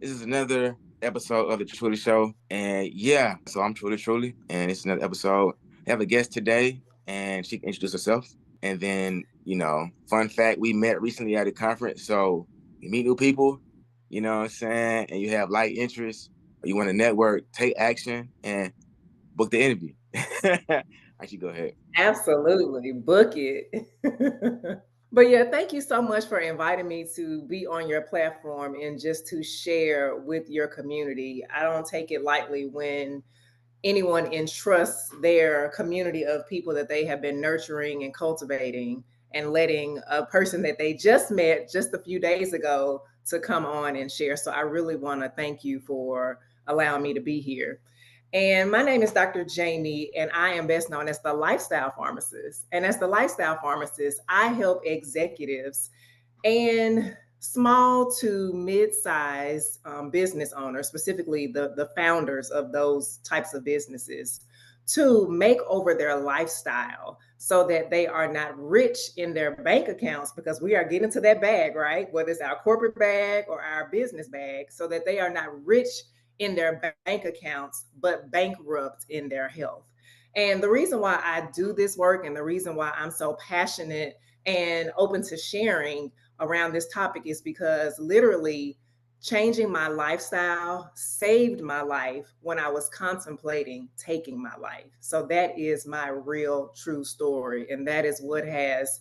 This is another episode of the Truly Show. And yeah, so I'm Truly, and it's another episode. I have a guest today, and she can introduce herself. And then, fun fact, we met recently at a conference. So you meet new people, you know what I'm saying? And you have like interests, or you want to network, take action, and book the interview. I should go ahead. Absolutely. Book it. But yeah, thank you so much for inviting me to be on your platform and just to share with your community. I don't take it lightly when anyone entrusts their community of people that they have been nurturing and cultivating and letting a person that they just met just a few days ago to come on and share. So I really want to thank you for allowing me to be here. And my name is Dr. Jamie, and I am best known as the lifestyle pharmacist. And as the lifestyle pharmacist, I help executives and small to mid-sized business owners, specifically the founders of those types of businesses, to make over their lifestyle so that they are not rich in their bank accounts, because we are getting to that bag, right? Whether it's our corporate bag or our business bag, so that they are not rich in their bank accounts, but bankrupt in their health. And the reason why I do this work and the reason why I'm so passionate and open to sharing around this topic is because literally changing my lifestyle saved my life when I was contemplating taking my life. So that is my real true story. And that is what has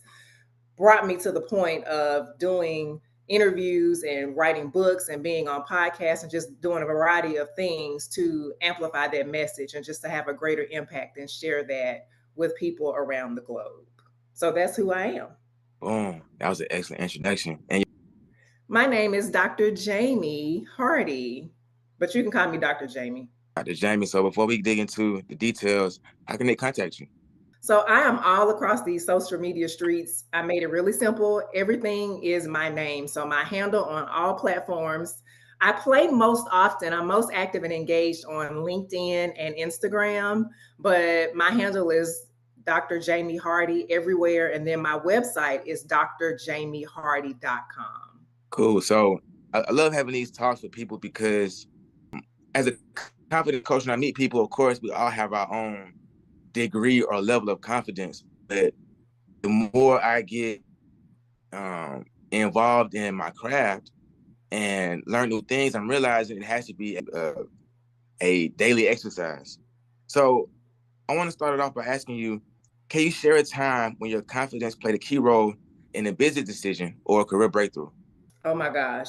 brought me to the point of doing interviews and writing books and being on podcasts and just doing a variety of things to amplify that message and just to have a greater impact and share that with people around the globe. So that's who I am. Boom. That was an excellent introduction. And My name is Dr. Jamie Hardy, but you can call me Dr. Jamie. Dr. Jamie, so before we dig into the details, how can they contact you? So I am all across these social media streets. I made it really simple. Everything is my name. So my handle on all platforms. I play most often. I'm most active and engaged on LinkedIn and Instagram, but my handle is Dr. Jamie Hardy everywhere. And then my website is drjamiehardy.com. Cool. So I love having these talks with people because as a confident coach, when I meet people, of course, we all have our own degree or level of confidence. But the more I get involved in my craft and learn new things, I'm realizing it has to be a daily exercise. So I want to start it off by asking you, can you share a time when your confidence played a key role in a business decision or a career breakthrough? Oh my gosh.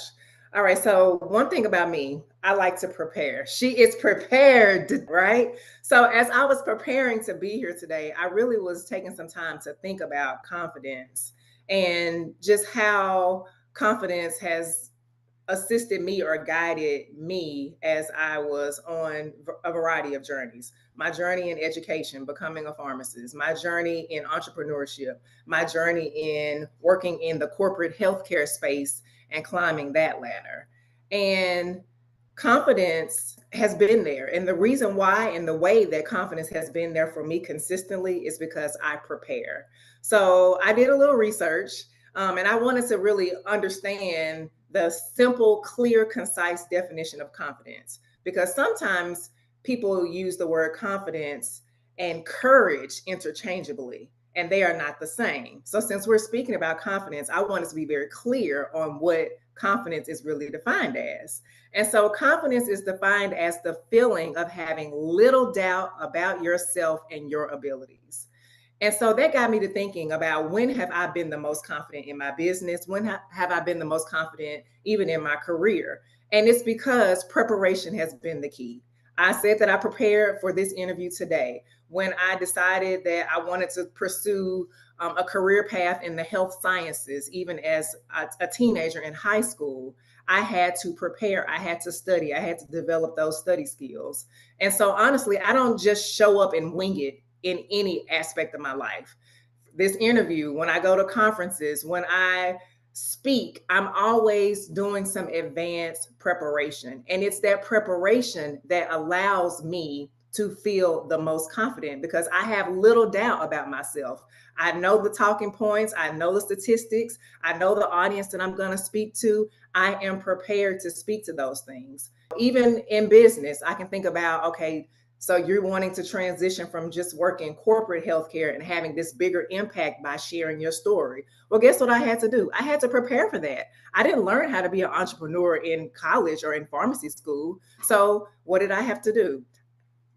All right. So, one thing about me, I like to prepare. She is prepared, right? So, as I was preparing to be here today, I really was taking some time to think about confidence and just how confidence has assisted me or guided me as I was on a variety of journeys. My journey in education, becoming a pharmacist, my journey in entrepreneurship, my journey in working in the corporate healthcare space and climbing that ladder. And confidence has been there. And the reason why and the way that confidence has been there for me consistently is because I prepare. So I did a little research, and I wanted to really understand the simple, clear, concise definition of confidence. Because sometimes people use the word confidence and courage interchangeably, and they are not the same. So, since we're speaking about confidence, I want us to be very clear on what confidence is really defined as. And so, confidence is defined as the feeling of having little doubt about yourself and your abilities. And so that got me to thinking about, when have I been the most confident in my business? When have I been the most confident even in my career? And it's because preparation has been the key. I said that I prepared for this interview today. When I decided that I wanted to pursue a career path in the health sciences, even as a teenager in high school, I had to prepare, I had to study, I had to develop those study skills. And so, honestly, I don't just show up and wing it in any aspect of my life. This interview, when I go to conferences, when I speak, I'm always doing some advanced preparation. And it's that preparation that allows me to feel the most confident because I have little doubt about myself. I know the talking points, I know the statistics, I know the audience that I'm going to speak to. I am prepared to speak to those things. Even in business, I can think about, okay, so you're wanting to transition from just working corporate healthcare and having this bigger impact by sharing your story. Well, guess what I had to do? I had to prepare for that. I didn't learn how to be an entrepreneur in college or in pharmacy school. So what did I have to do?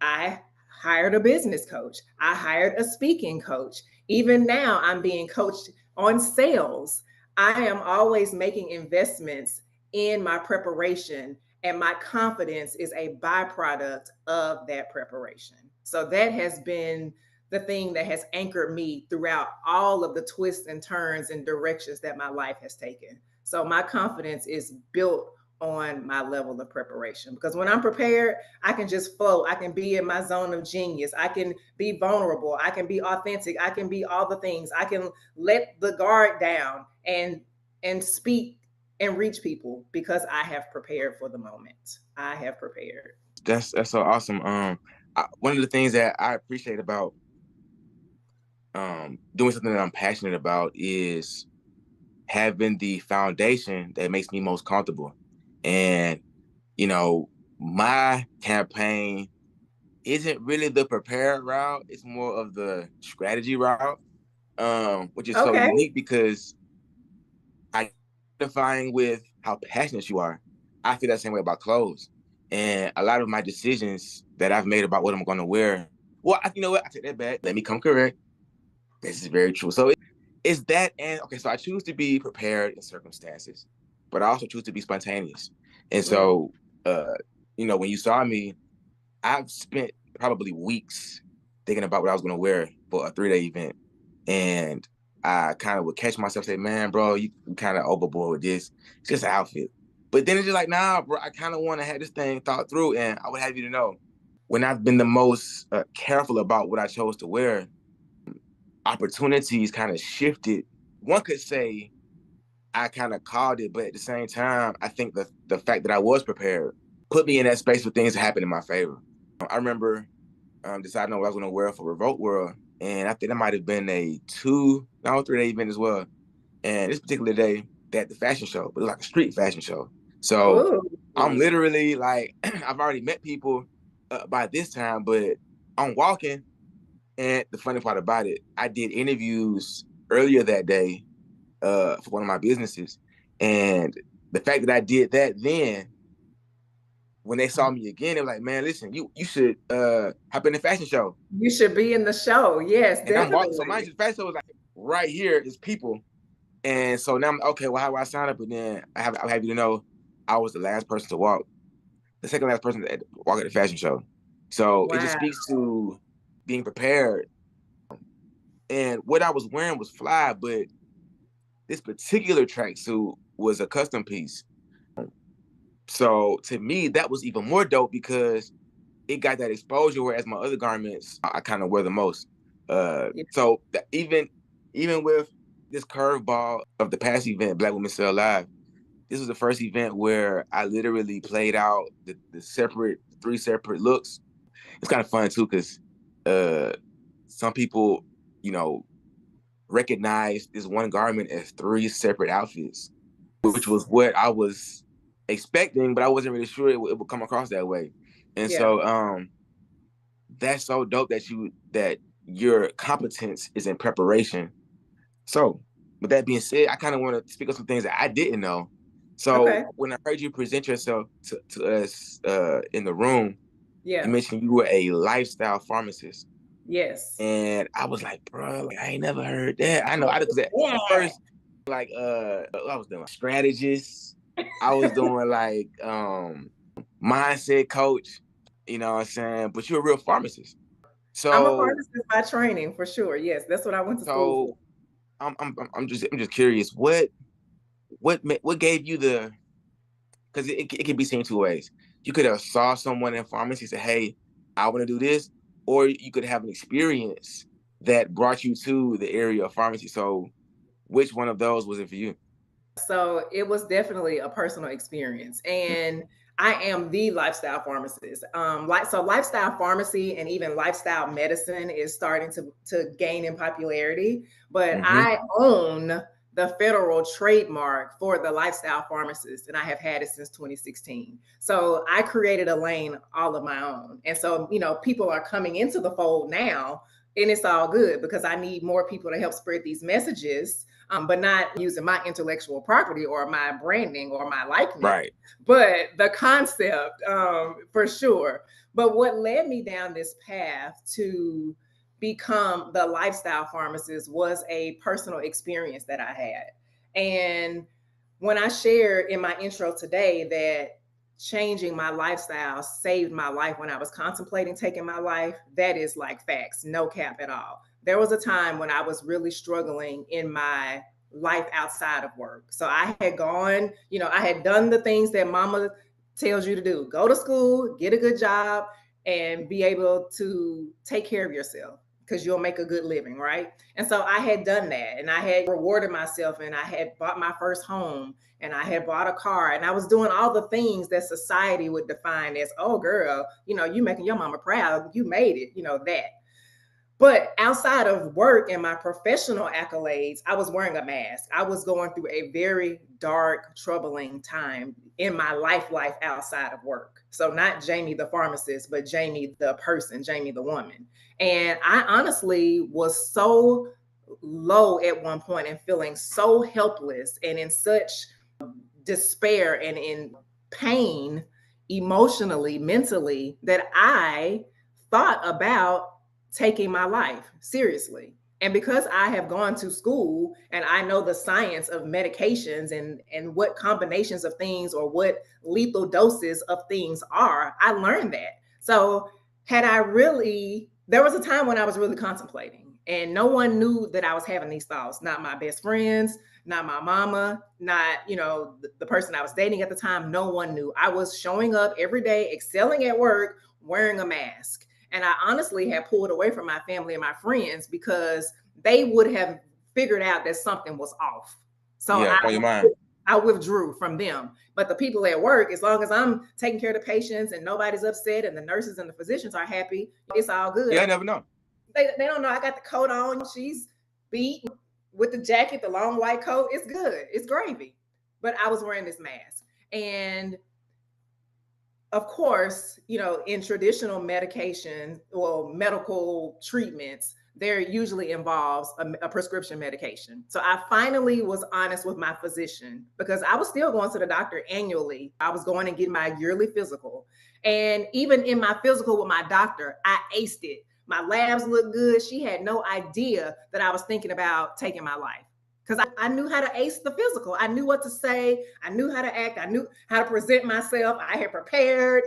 I hired a business coach. I hired a speaking coach. Even now, I'm being coached on sales. I am always making investments in my preparation, and my confidence is a byproduct of that preparation. So that has been the thing that has anchored me throughout all of the twists and turns and directions that my life has taken. So my confidence is built on my level of preparation because when I'm prepared, I can just flow. I can be in my zone of genius. I can be vulnerable. I can be authentic. I can be all the things. I can let the guard down and speak and reach people because I have prepared for the moment. I have prepared. That's so awesome. One of the things that I appreciate about doing something that I'm passionate about is having the foundation that makes me most comfortable. And, you know, my campaign isn't really the prepared route. It's more of the strategy route, which is so Okay. unique because identifying with how passionate you are. I feel that same way about clothes. And a lot of my decisions that I've made about what I'm going to wear, well, you know what? I take that back. Let me come correct. This is very true. So it's that, and okay, so I choose to be prepared in circumstances, but I also choose to be spontaneous. And Mm. so, you know, when you saw me, I've spent probably weeks thinking about what I was going to wear for a 3-day event. And I kind of would catch myself say, man, bro, you kind of overboard with this. It's just an outfit. But then it's just like, nah, bro, I kind of want to have this thing thought through. And I would have you to know, when I've been the most careful about what I chose to wear, opportunities kind of shifted. One could say I kind of called it, but at the same time, I think the fact that I was prepared put me in that space for things to happen in my favor. I remember deciding what I was going to wear for Revolt World, and I think that might have been a 3-day event as well. And this particular day, they had the fashion show, but it was like a street fashion show. So I'm Ooh. literally like, I've already met people by this time, but I'm walking. And the funny part about it, I did interviews earlier that day for one of my businesses. And the fact that I did that then, when they saw me again, they were like, man, listen, you should hop in the fashion show. You should be in the show. Yes, And I'm walking. So mind definitely. you, the fashion show was like right here is people. And so now I'm okay, well, how do I sign up? And then I have you to know I was the last person to walk, the second last person to walk at the fashion show. So it just Wow. speaks to being prepared. And what I was wearing was fly, but this particular tracksuit was a custom piece. So to me, that was even more dope because it got that exposure, whereas my other garments, I kind of wear the most. Yeah. So even with this curveball of the past event, Black Women Still Alive, this was the first event where I literally played out the separate 3 separate looks. It's kind of fun too because some people, you know, recognize this one garment as 3 separate outfits, which was what I was expecting, but I wasn't really sure it would come across that way. And Yeah. so that's so dope that your competence is in preparation. So with that being said, I kind of want to speak on some things that I didn't know. So Okay. when I heard you present yourself to us in the room, you Yeah. mentioned you were a lifestyle pharmacist. Yes. And I was like, bro, like, I ain't never heard that. I know I because at first, like I was doing strategist, I was doing like mindset coach, you know what I'm saying? But you're a real pharmacist. I'm a So pharmacist by training for sure. Yes, that's what I went to school so for. I'm just curious, what gave you the, because it can be seen 2 ways. You could have saw someone in pharmacy say, hey, I want to do this, or you could have an experience that brought you to the area of pharmacy. So which one of those was it for you? So it was definitely a personal experience. And I am the lifestyle pharmacist. So lifestyle pharmacy and even lifestyle medicine is starting to gain in popularity. But Mm-hmm. I own the federal trademark for the lifestyle pharmacist, and I have had it since 2016. So I created a lane all of my own, and so people are coming into the fold now, and it's all good because I need more people to help spread these messages, but not using my intellectual property or my branding or my likeness, Right. but the concept, for sure. But what led me down this path to become the lifestyle pharmacist was a personal experience that I had. And when I shared in my intro today that changing my lifestyle saved my life when I was contemplating taking my life, that is like facts, no cap at all. There was a time when I was really struggling in my life outside of work. So I had gone, I had done the things that mama tells you to do: go to school, get a good job, and be able to take care of yourself because you'll make a good living, right? And so I had done that, and I had rewarded myself, and I had bought my first home, and I had bought a car, and I was doing all the things that society would define as, oh girl, you making your mama proud, you made it, that. But outside of work and my professional accolades, I was wearing a mask. I was going through a very dark, troubling time in my life outside of work. So not Jamie the pharmacist, but Jamie the person, Jamie the woman. And I honestly was so low at one point and feeling so helpless and in such despair and in pain emotionally, mentally, that I thought about taking my life seriously. And because I have gone to school and I know the science of medications and what combinations of things or what lethal doses of things are, I learned that. So there was a time when I was really contemplating, and no one knew that I was having these thoughts. Not my best friends, not my mama, not, the person I was dating at the time. No one knew. I was showing up every day, excelling at work, wearing a mask. And I honestly had pulled away from my family and my friends because they would have figured out that something was off. So Yeah, on your mind. I withdrew from them. But the people at work, as long as I'm taking care of the patients and nobody's upset and the nurses and the physicians are happy, it's all good. Yeah, I never know. They don't know I got the coat on. She's beat with the jacket, the long white coat. It's good. It's gravy. But I was wearing this mask. And of course, in traditional medication or medical treatments, there usually involves a prescription medication. So I finally was honest with my physician because I was still going to the doctor annually. I was going and getting my yearly physical. And even in my physical with my doctor, I aced it. My labs looked good. She had no idea that I was thinking about taking my life because I knew how to ace the physical. I knew what to say. I knew how to act. I knew how to present myself. I had prepared,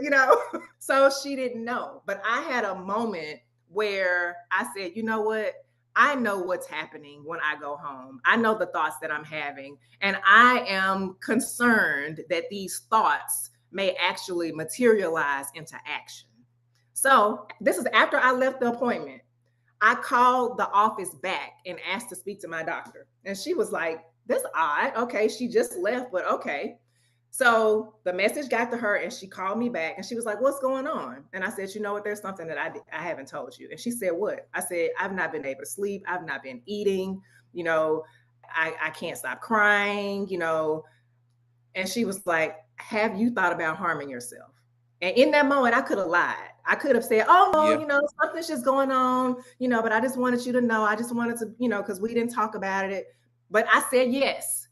So she didn't know. But I had a moment where I said, you know what? I know what's happening when I go home. I know the thoughts that I'm having. And I am concerned that these thoughts may actually materialize into action. So this is after I left the appointment. I called the office back and asked to speak to my doctor. And she was like, that's odd. Okay, she just left, but okay. So the message got to her and she called me back and she was like, what's going on? And I said, you know what, there's something that I haven't told you. And she said, what? I said, I've not been able to sleep. I've not been eating, I can't stop crying, And she was like, have you thought about harming yourself? And in that moment, I could have lied. I could have said, oh, no, Yeah. something's just going on, but I just wanted you to know. I just wanted to, because we didn't talk about it. But I said yes.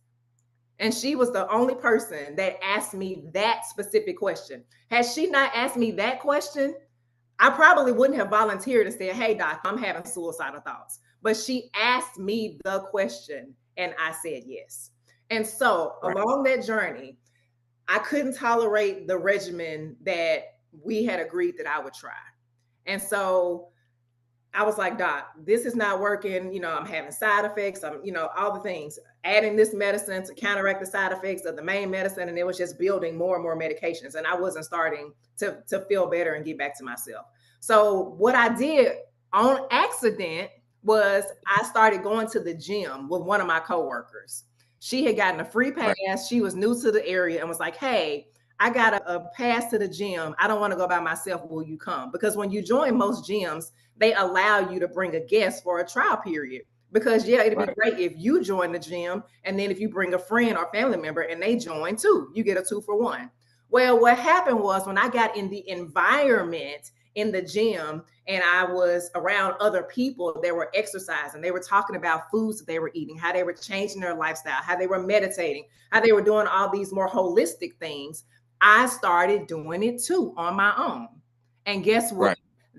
And she was the only person that asked me that specific question. Had she not asked me that question, I probably wouldn't have volunteered and said, hey, doc, I'm having suicidal thoughts. But she asked me the question and I said yes. And so Right. along that journey, I couldn't tolerate the regimen that we had agreed that I would try. And so I was like, doc, this is not working. I'm having side effects. I'm, all the things, adding this medicine to counteract the side effects of the main medicine. And it was just building more and more medications. And I wasn't starting to feel better and get back to myself. So what I did on accident was I started going to the gym with one of my coworkers. She had gotten a free pass. Right. She was new to the area and was like, hey, I got a pass to the gym. I don't want to go by myself. Will you come? Because when you join most gyms, they allow you to bring a guest for a trial period. Because yeah, it'd be Right. great if you join the gym, and then if you bring a friend or family member and they join too, you get a 2-for-1. Well, what happened was when I got in the environment in the gym and I was around other people that were exercising, they were talking about foods that they were eating, how they were changing their lifestyle, how they were meditating, how they were doing all these more holistic things. I started doing it too on my own. And guess what? Right.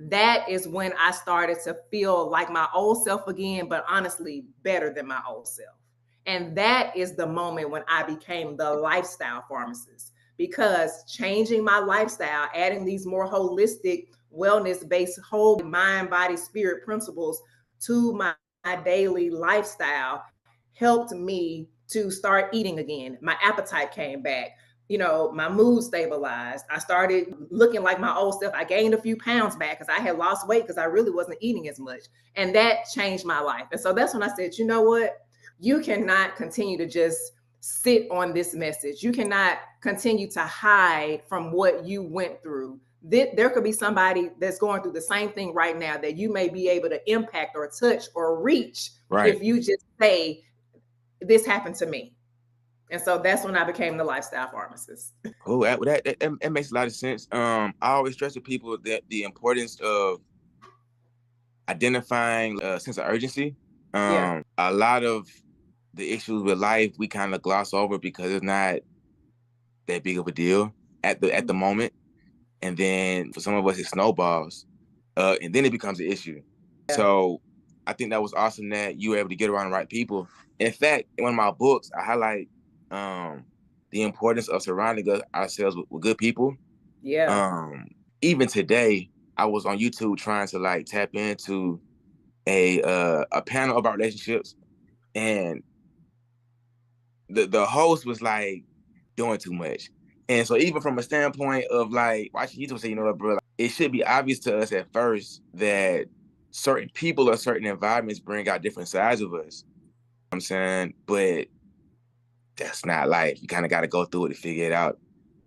That is when I started to feel like my old self again, but honestly, better than my old self. And that is the moment when I became the lifestyle pharmacist, because changing my lifestyle, adding these more holistic, wellness based, whole mind, body, spirit principles to my daily lifestyle helped me to start eating again. My appetite came back. My mood stabilized. I started looking like my old self. I gained a few pounds back because I had lost weight because I really wasn't eating as much. And that changed my life. And so that's when I said, you know what? You cannot continue to just sit on this message. You cannot continue to hide from what you went through. There could be somebody that's going through the same thing right now that you may be able to impact or touch or reach Right. if you just say, this happened to me. And so that's when I became the lifestyle pharmacist. Oh, that makes a lot of sense. I always stress to people that the importance of identifying a sense of urgency. Yeah. A lot of the issues with life we kind of gloss over because it's not that big of a deal at the moment, and then for some of us it snowballs, and then it becomes an issue. Yeah. So I think that was awesome that you were able to get around the right people. In fact, in one of my books, I highlight the importance of surrounding ourselves with good people. Yeah. Even today, I was on YouTube trying to like tap into a panel about relationships, and the host was like doing too much. And so even from a standpoint of like watching YouTube, say, you know what, bro, like, it should be obvious to us at first that certain people or certain environments bring out different sides of us. You know what I'm saying, but that's not life. You kind of got to go through it to figure it out.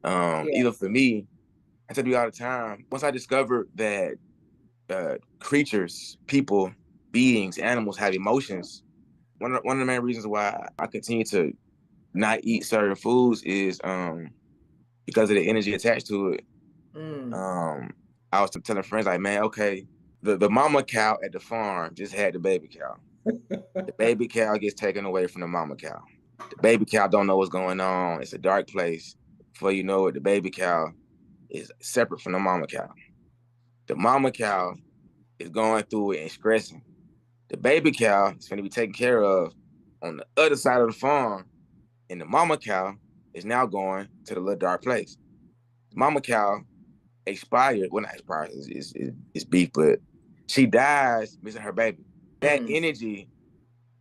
Even Yes. for me, I tell you all the time, once I discovered that creatures, people, beings, animals have emotions, one of the main reasons why I continue to not eat certain foods is because of the energy attached to it. I was telling friends like, man, okay, the mama cow at the farm just had the baby cow. The baby cow gets taken away from the mama cow. The baby cow don't know what's going on. It's a dark place. Before you know it, the baby cow is separate from the mama cow. The mama cow is going through it and stressing. The baby cow is going to be taken care of on the other side of the farm, and the mama cow is now going to the little dark place. Mama cow expired. Well, not expired. It's beef, but she dies missing her baby. That energy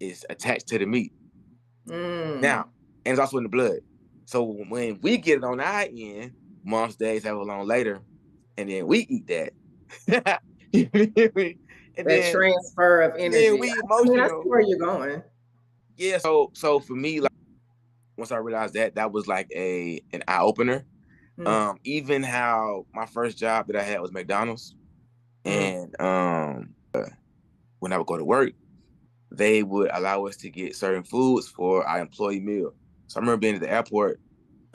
is attached to the meat. Now, and it's also in the blood. So when we get it on our end, months, days, however long later, and then we eat that, and That then transfer of energy. we I mean, I see emotional. where you're going. Yeah. So for me, like once I realized that was like an eye opener. Even how my first job that I had was McDonald's, and when I would go to work, they would allow us to get certain foods for our employee meal. So I remember being at the airport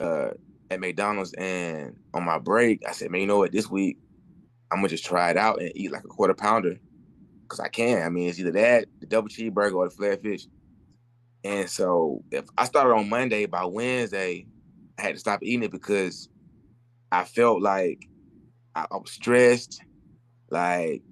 at McDonald's, and on my break, I said, man, you know what? This week, I'm gonna just try it out and eat like a quarter pounder because I can. I mean, it's either that, the double cheeseburger, or the flat fish. And so if I started on Monday, by Wednesday, I had to stop eating it because I felt like I was stressed. Like,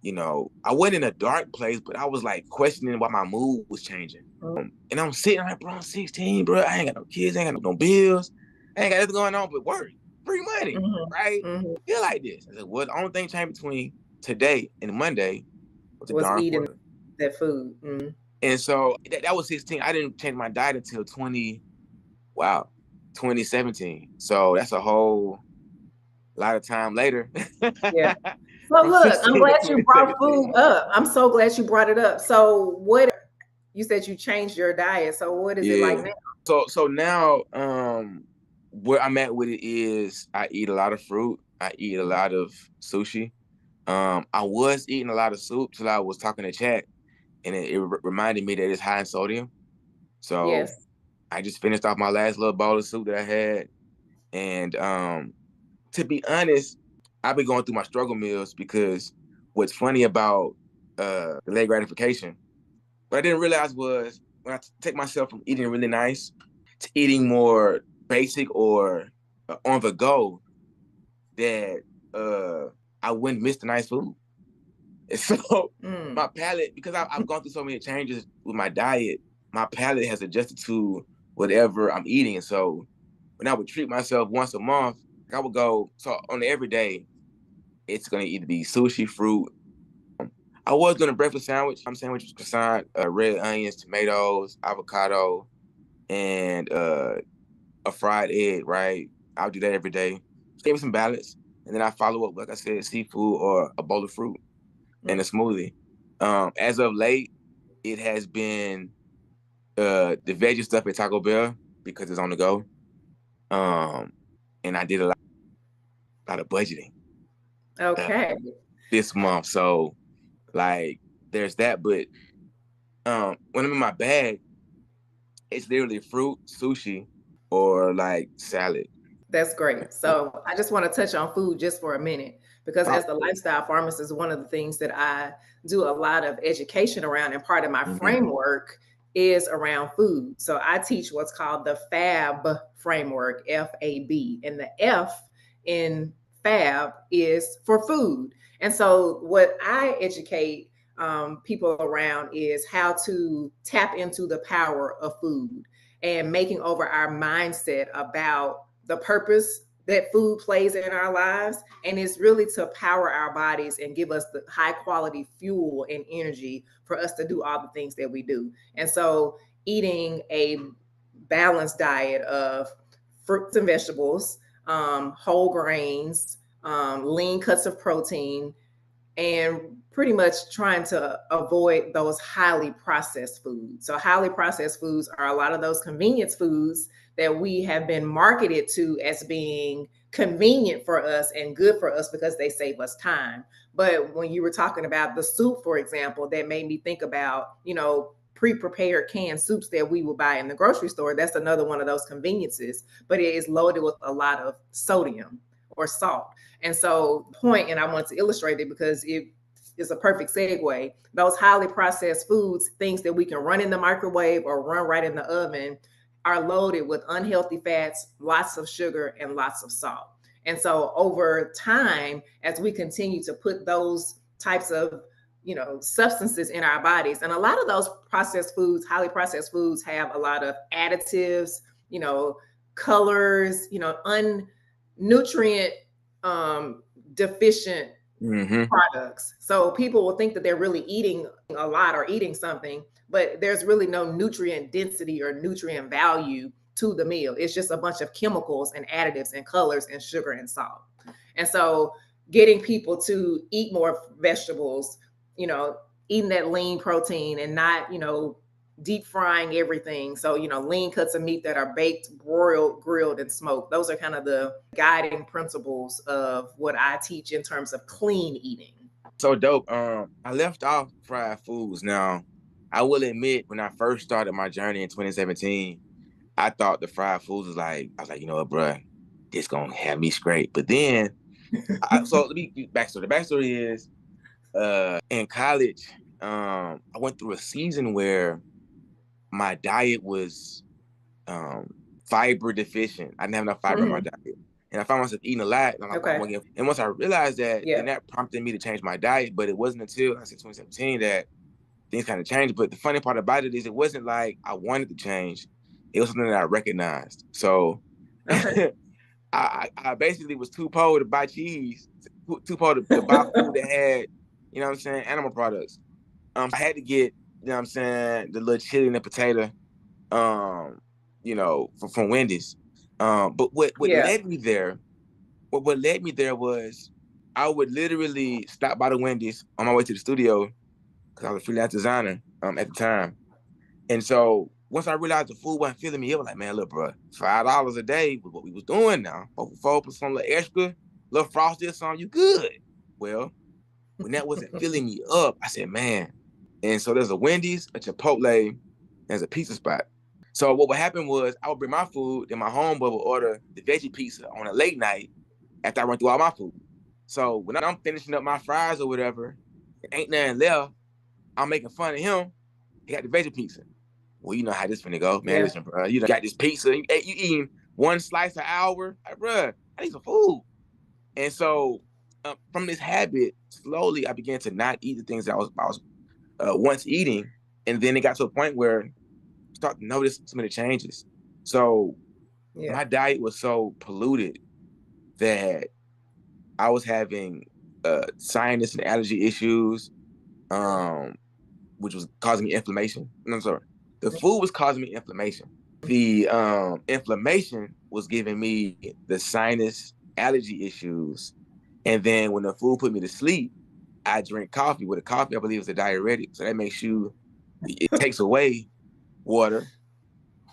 I wasn't in a dark place, but I was like questioning why my mood was changing. And I'm sitting like, bro, I'm 16, bro. I ain't got no kids, I ain't got no bills. I ain't got nothing going on but work, free money, right? I feel like this. I said, well, the only thing changed between today and Monday was the Was darn eating quarter. that food. And so that was 16. I didn't change my diet until 2017. So that's a whole lot of time later. Yeah. So From look, I'm 16 to glad you brought 2017. food up. I'm so glad you brought it up. So what you said you changed your diet. So what is it like Yeah. now? So now where I'm at with it is I eat a lot of fruit. I eat a lot of sushi. I was eating a lot of soup till I was talking to chat, and it reminded me that it's high in sodium. So Yes. I just finished off my last little bowl of soup that I had. And to be honest, I've been going through my struggle meals because what's funny about delayed gratification, what I didn't realize was when I take myself from eating really nice to eating more basic or on the go, that I wouldn't miss the nice food. And so my palate, because I've gone through so many changes with my diet, my palate has adjusted to whatever I'm eating. And so when I would treat myself once a month, I would go, so on the everyday, it's going to either be sushi, fruit. I was doing a breakfast sandwich. I'm sandwich with croissant, red onions, tomatoes, avocado, and a fried egg, right? I'll do that every day. Just give me some balance. And then I follow up, like I said, seafood or a bowl of fruit and a smoothie. As of late, it has been the veggie stuff at Taco Bell because it's on the go. And I did a lot of budgeting Okay. this month. So like there's that. But when I'm in my bag, it's literally fruit, sushi, or like salad. That's great. So I just want to touch on food just for a minute because Oh, as the lifestyle pharmacist, one of the things that I do a lot of education around and part of my mm-hmm. framework is around food. So I teach what's called the FAB framework, FAB, and the F in FAB is for food. And so what I educate people around is how to tap into the power of food and making over our mindset about the purpose that food plays in our lives. And it's really to power our bodies and give us the high quality fuel and energy for us to do all the things that we do. And so eating a balanced diet of fruits and vegetables, whole grains, lean cuts of protein, and pretty much trying to avoid those highly processed foods. So, highly processed foods are a lot of those convenience foods that we have been marketed to as being convenient for us and good for us because they save us time. But when you were talking about the soup, for example, that made me think about, pre-prepared canned soups that we will buy in the grocery store. That's another one of those conveniences, but it is loaded with a lot of sodium or salt. And so, point, and I want to illustrate it because it is a perfect segue. Those highly processed foods, things that we can run in the microwave or run right in the oven, are loaded with unhealthy fats, lots of sugar, and lots of salt. And so, over time, as we continue to put those types of substances in our bodies, and a lot of those processed foods, highly processed foods, have a lot of additives, colors, nutrient deficient products. So people will think that they're really eating a lot or eating something, but there's really no nutrient density or nutrient value to the meal. It's just a bunch of chemicals and additives and colors and sugar and salt. And so getting people to eat more vegetables, eating that lean protein and not, deep frying everything. So, lean cuts of meat that are baked, broiled, grilled, and smoked. Those are kind of the guiding principles of what I teach in terms of clean eating. So dope. I left off fried foods. Now, I will admit, when I first started my journey in 2017, I thought the fried foods was like, I was like, you know what, bro, it's gonna have me straight. But then, so let me backstory. The backstory is, in college, I went through a season where my diet was fiber deficient. I didn't have enough fiber in my diet. And I found myself eating a lot. And, and once I realized that, then that prompted me to change my diet. But it wasn't until I said 2017 that things kind of changed. But the funny part about it is it wasn't like I wanted to change. It was something that I recognized. So I basically was too poor to buy cheese, too poor to buy food that had, animal products. I had to get, the little chili and the potato, from Wendy's. But what led me there, what led me there was I would literally stop by the Wendy's on my way to the studio because I was a freelance designer at the time. And so once I realized the food wasn't filling me, it was like, man, look, bro, $5 a day was what we was doing now. 4 for some little extra, little frosty or something, you good. Well, when that wasn't filling me up, I said, man. And so there's a Wendy's, a Chipotle, there's a pizza spot. So what would happen was I would bring my food, then my homeboy would order the veggie pizza on a late night after I run through all my food. So when I'm finishing up my fries or whatever, ain't nothing left, I'm making fun of him. He got the veggie pizza. Well, you know how this finna go. Man, Yeah. listen, bro, you got this pizza, you eating one slice an hour. Like, bro, I need some food. And so from this habit, slowly I began to not eat the things that I was once eating. And then it got to a point where I started to notice some of the changes. So Yeah. my diet was so polluted that I was having sinus and allergy issues, which was causing me inflammation. No, I'm sorry. The food was causing me inflammation. The inflammation was giving me the sinus allergy issues. And then when the food put me to sleep, I drink coffee. With a coffee, I believe, is a diuretic. So that makes you, it takes away water,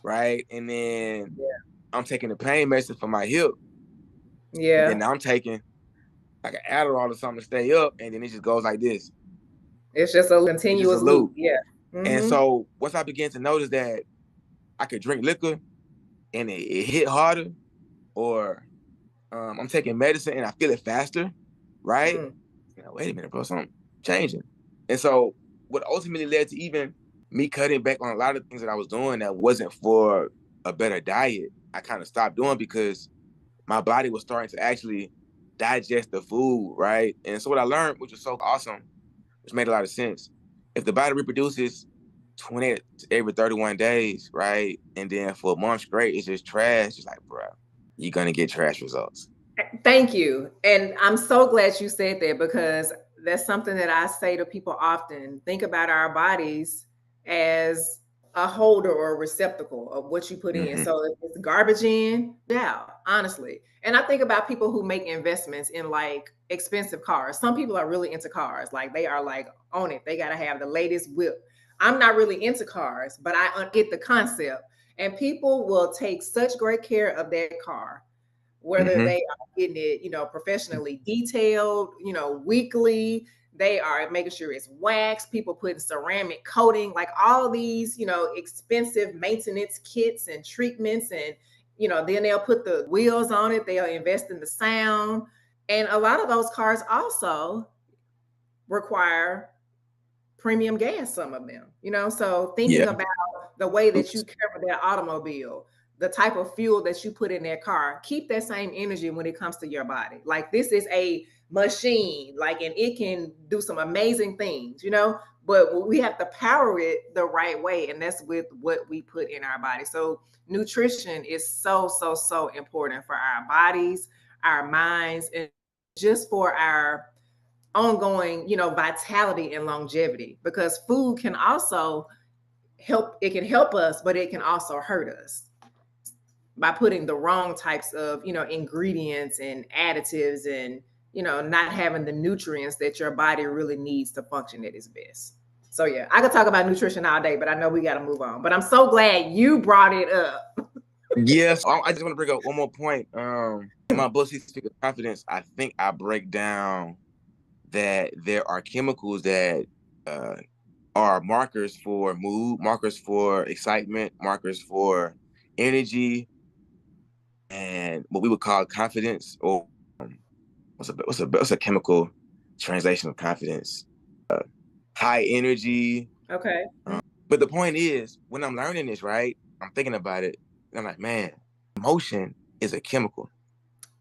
right? And then I'm taking the pain medicine for my hip. And then Yeah. now I'm taking like an Adderall or something to stay up. And then it just goes like this. It's just a It's just a continuous loop. loop. Yeah. And so once I began to notice that I could drink liquor and it hit harder, or I'm taking medicine and I feel it faster, right? You know, wait a minute, bro, something changing. And so what ultimately led to even me cutting back on a lot of things that I was doing that wasn't for a better diet, I kind of stopped doing because my body was starting to actually digest the food, right? And so what I learned, which was so awesome, which made a lot of sense, if the body reproduces 28 every 31 days, right? And then for a month straight, it's just trash. It's like, bro, you're going to get trash results. Thank you. And I'm so glad you said that, because that's something that I say to people often. Think about our bodies as a holder or a receptacle of what you put in. So if it's garbage in, yeah, honestly. And I think about people who make investments in like expensive cars. Some people are really into cars. Like they are like on it. They got to have the latest whip. I'm not really into cars, but I get the concept. And people will take such great care of their car, whether they are getting it, professionally detailed, weekly. They are making sure it's waxed, people putting ceramic coating, like all these, expensive maintenance kits and treatments. And, then they'll put the wheels on it, they'll invest in the sound. And a lot of those cars also require premium gas, some of them, so thinking about the way that you care for that automobile, the type of fuel that you put in that car, keep that same energy when it comes to your body. Like this is a machine, like, and it can do some amazing things, but we have to power it the right way. And that's with what we put in our body. So nutrition is so, so, so important for our bodies, our minds, and just for our ongoing, vitality and longevity, because food can also help. It can help us, but it can also hurt us by putting the wrong types of, ingredients and additives, and, not having the nutrients that your body really needs to function at its best. So yeah, I could talk about nutrition all day, but I know we got to move on. But I'm so glad you brought it up. Yes, I just want to bring up one more point. In my book, Speak of Confidence, I think I break down that there are chemicals that are markers for mood, markers for excitement, markers for energy, and what we would call confidence, or what's a chemical translation of confidence? High energy. Okay. But the point is, when I'm learning this, right, I'm thinking about it, and I'm like, man, emotion is a chemical.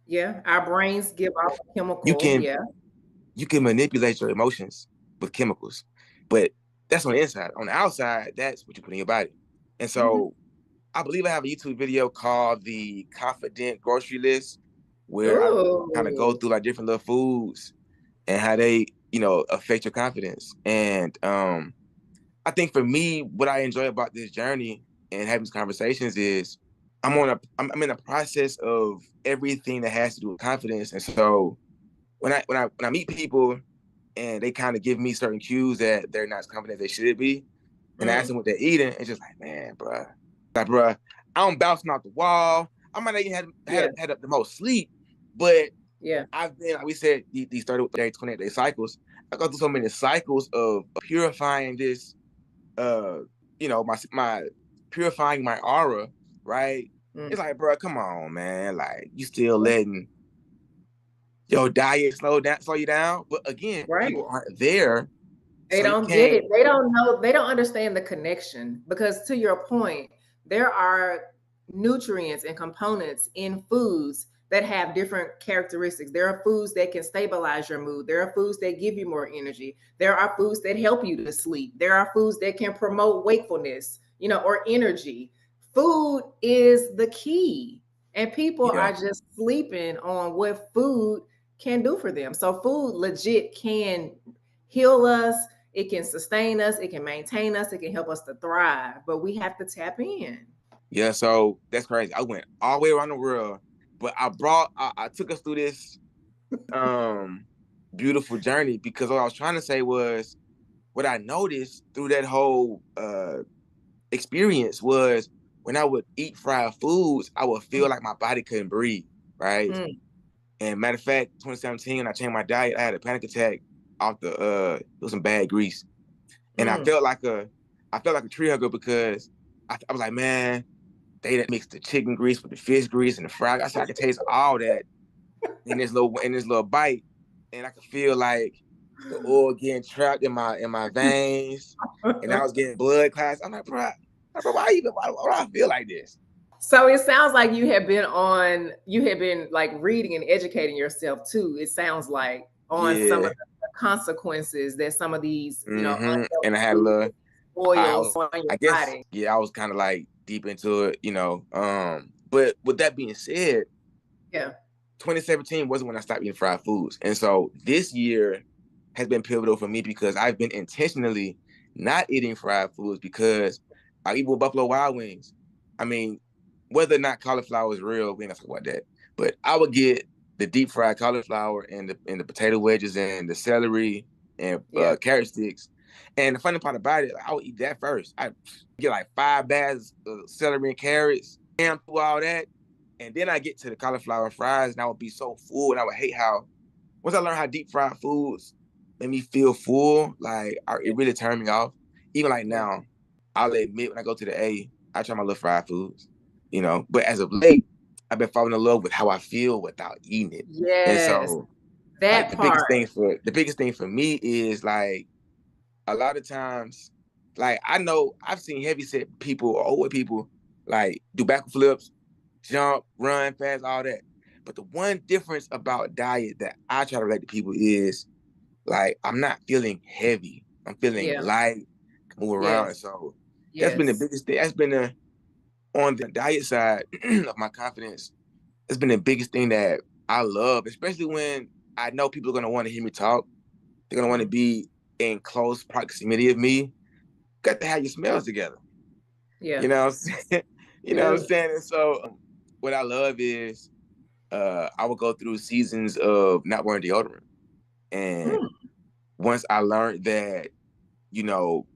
Yeah, our brains give off a You chemical. can Yeah. you can manipulate your emotions with chemicals, but that's on the inside. On the outside, that's what you put in your body. And so I believe I have a YouTube video called The Confident Grocery List, where I kind of go Ooh. through like different little foods and how they, affect your confidence. And I think for me, what I enjoy about this journey and having these conversations is I'm in a process of everything that has to do with confidence. And so when I meet people and they kind of give me certain cues that they're not as confident as they should be, and I ask them what they're eating, it's just like, man, bro, like, bro, I'm bouncing off the wall. I might not even had the most sleep, but Yeah. I've been, like we said, these 30-day, 28-day cycles. I go through so many cycles of purifying this, my purifying my aura, right? Mm. It's like, bro, come on, man. Like, you still letting your diet slow you down. But again, Right. people aren't there. They So you don't get can't, it. They don't know. They don't understand the connection because, to your point, there are nutrients and components in foods that have different characteristics. There are foods that can stabilize your mood. There are foods that give you more energy. There are foods that help you to sleep. There are foods that can promote wakefulness, or energy. Food is the key. And people yeah. are just sleeping on what food can do for them. So food legit can heal us, it can sustain us, it can maintain us, it can help us to thrive, but we have to tap in. Yeah, so that's crazy. I went all the way around the world, but I took us through this beautiful journey because what I was trying to say was what I noticed through that whole experience was when I would eat fried foods, I would feel like my body couldn't breathe, right? Mm, And matter of fact, 2017, when I changed my diet, I had a panic attack off it was some bad grease. And mm. I felt like a tree hugger because I was like, man, they that mixed the chicken grease with the fish grease and the fried. I said I could taste all that in this little bite, and I could feel like the oil getting trapped in my veins, and I was getting blood clots. I'm like, bro, why do I feel like this? So it sounds like you have been like reading and educating yourself too. It sounds like on some of Yeah. the consequences that some of these, And I unhealthy had a foods, little. oils on your I guess, body. yeah, I was kind of like deep into it. But with that being said, Yeah. 2017 wasn't when I stopped eating fried foods. And so this year has been pivotal for me because I've been intentionally not eating fried foods because I eat with Buffalo Wild Wings. I mean, whether or not cauliflower is real, we ain't gonna talk about that. But I would get the deep fried cauliflower and the potato wedges and the celery and Yeah. carrot sticks. And the funny part about it, like, I would eat that first. I get like 5 bags of celery and carrots, and through all that, and then I get to the cauliflower and fries, and I would be so full, and I would hate how once I learned how deep fried foods made me feel full, like Yeah. it really turned me off. Even like Yeah. now, I'll admit when I go to the A, I try my little fried foods. But as of late, I've been falling in love with how I feel without eating it. And Yes. so, like That the part. biggest thing for me is like a lot of times, like I know I've seen heavyset people or older people like do backflips, jump, run fast, all that. But the one difference about diet that I try to relate to people is like I'm not feeling heavy. I'm feeling Yeah. light, move around. And Yes. so that's been the Yes. biggest thing. That's been on the diet side of my confidence. It's been the biggest thing that I love, especially when I know people are gonna want to hear me talk. They're gonna want to Mm. be in close proximity of me. Got to have your smells together. Yeah. You know what I'm saying? You know what I'm Do. saying? And so what I love is I would go through seasons of not wearing deodorant. And Mm. once I learned that, you know,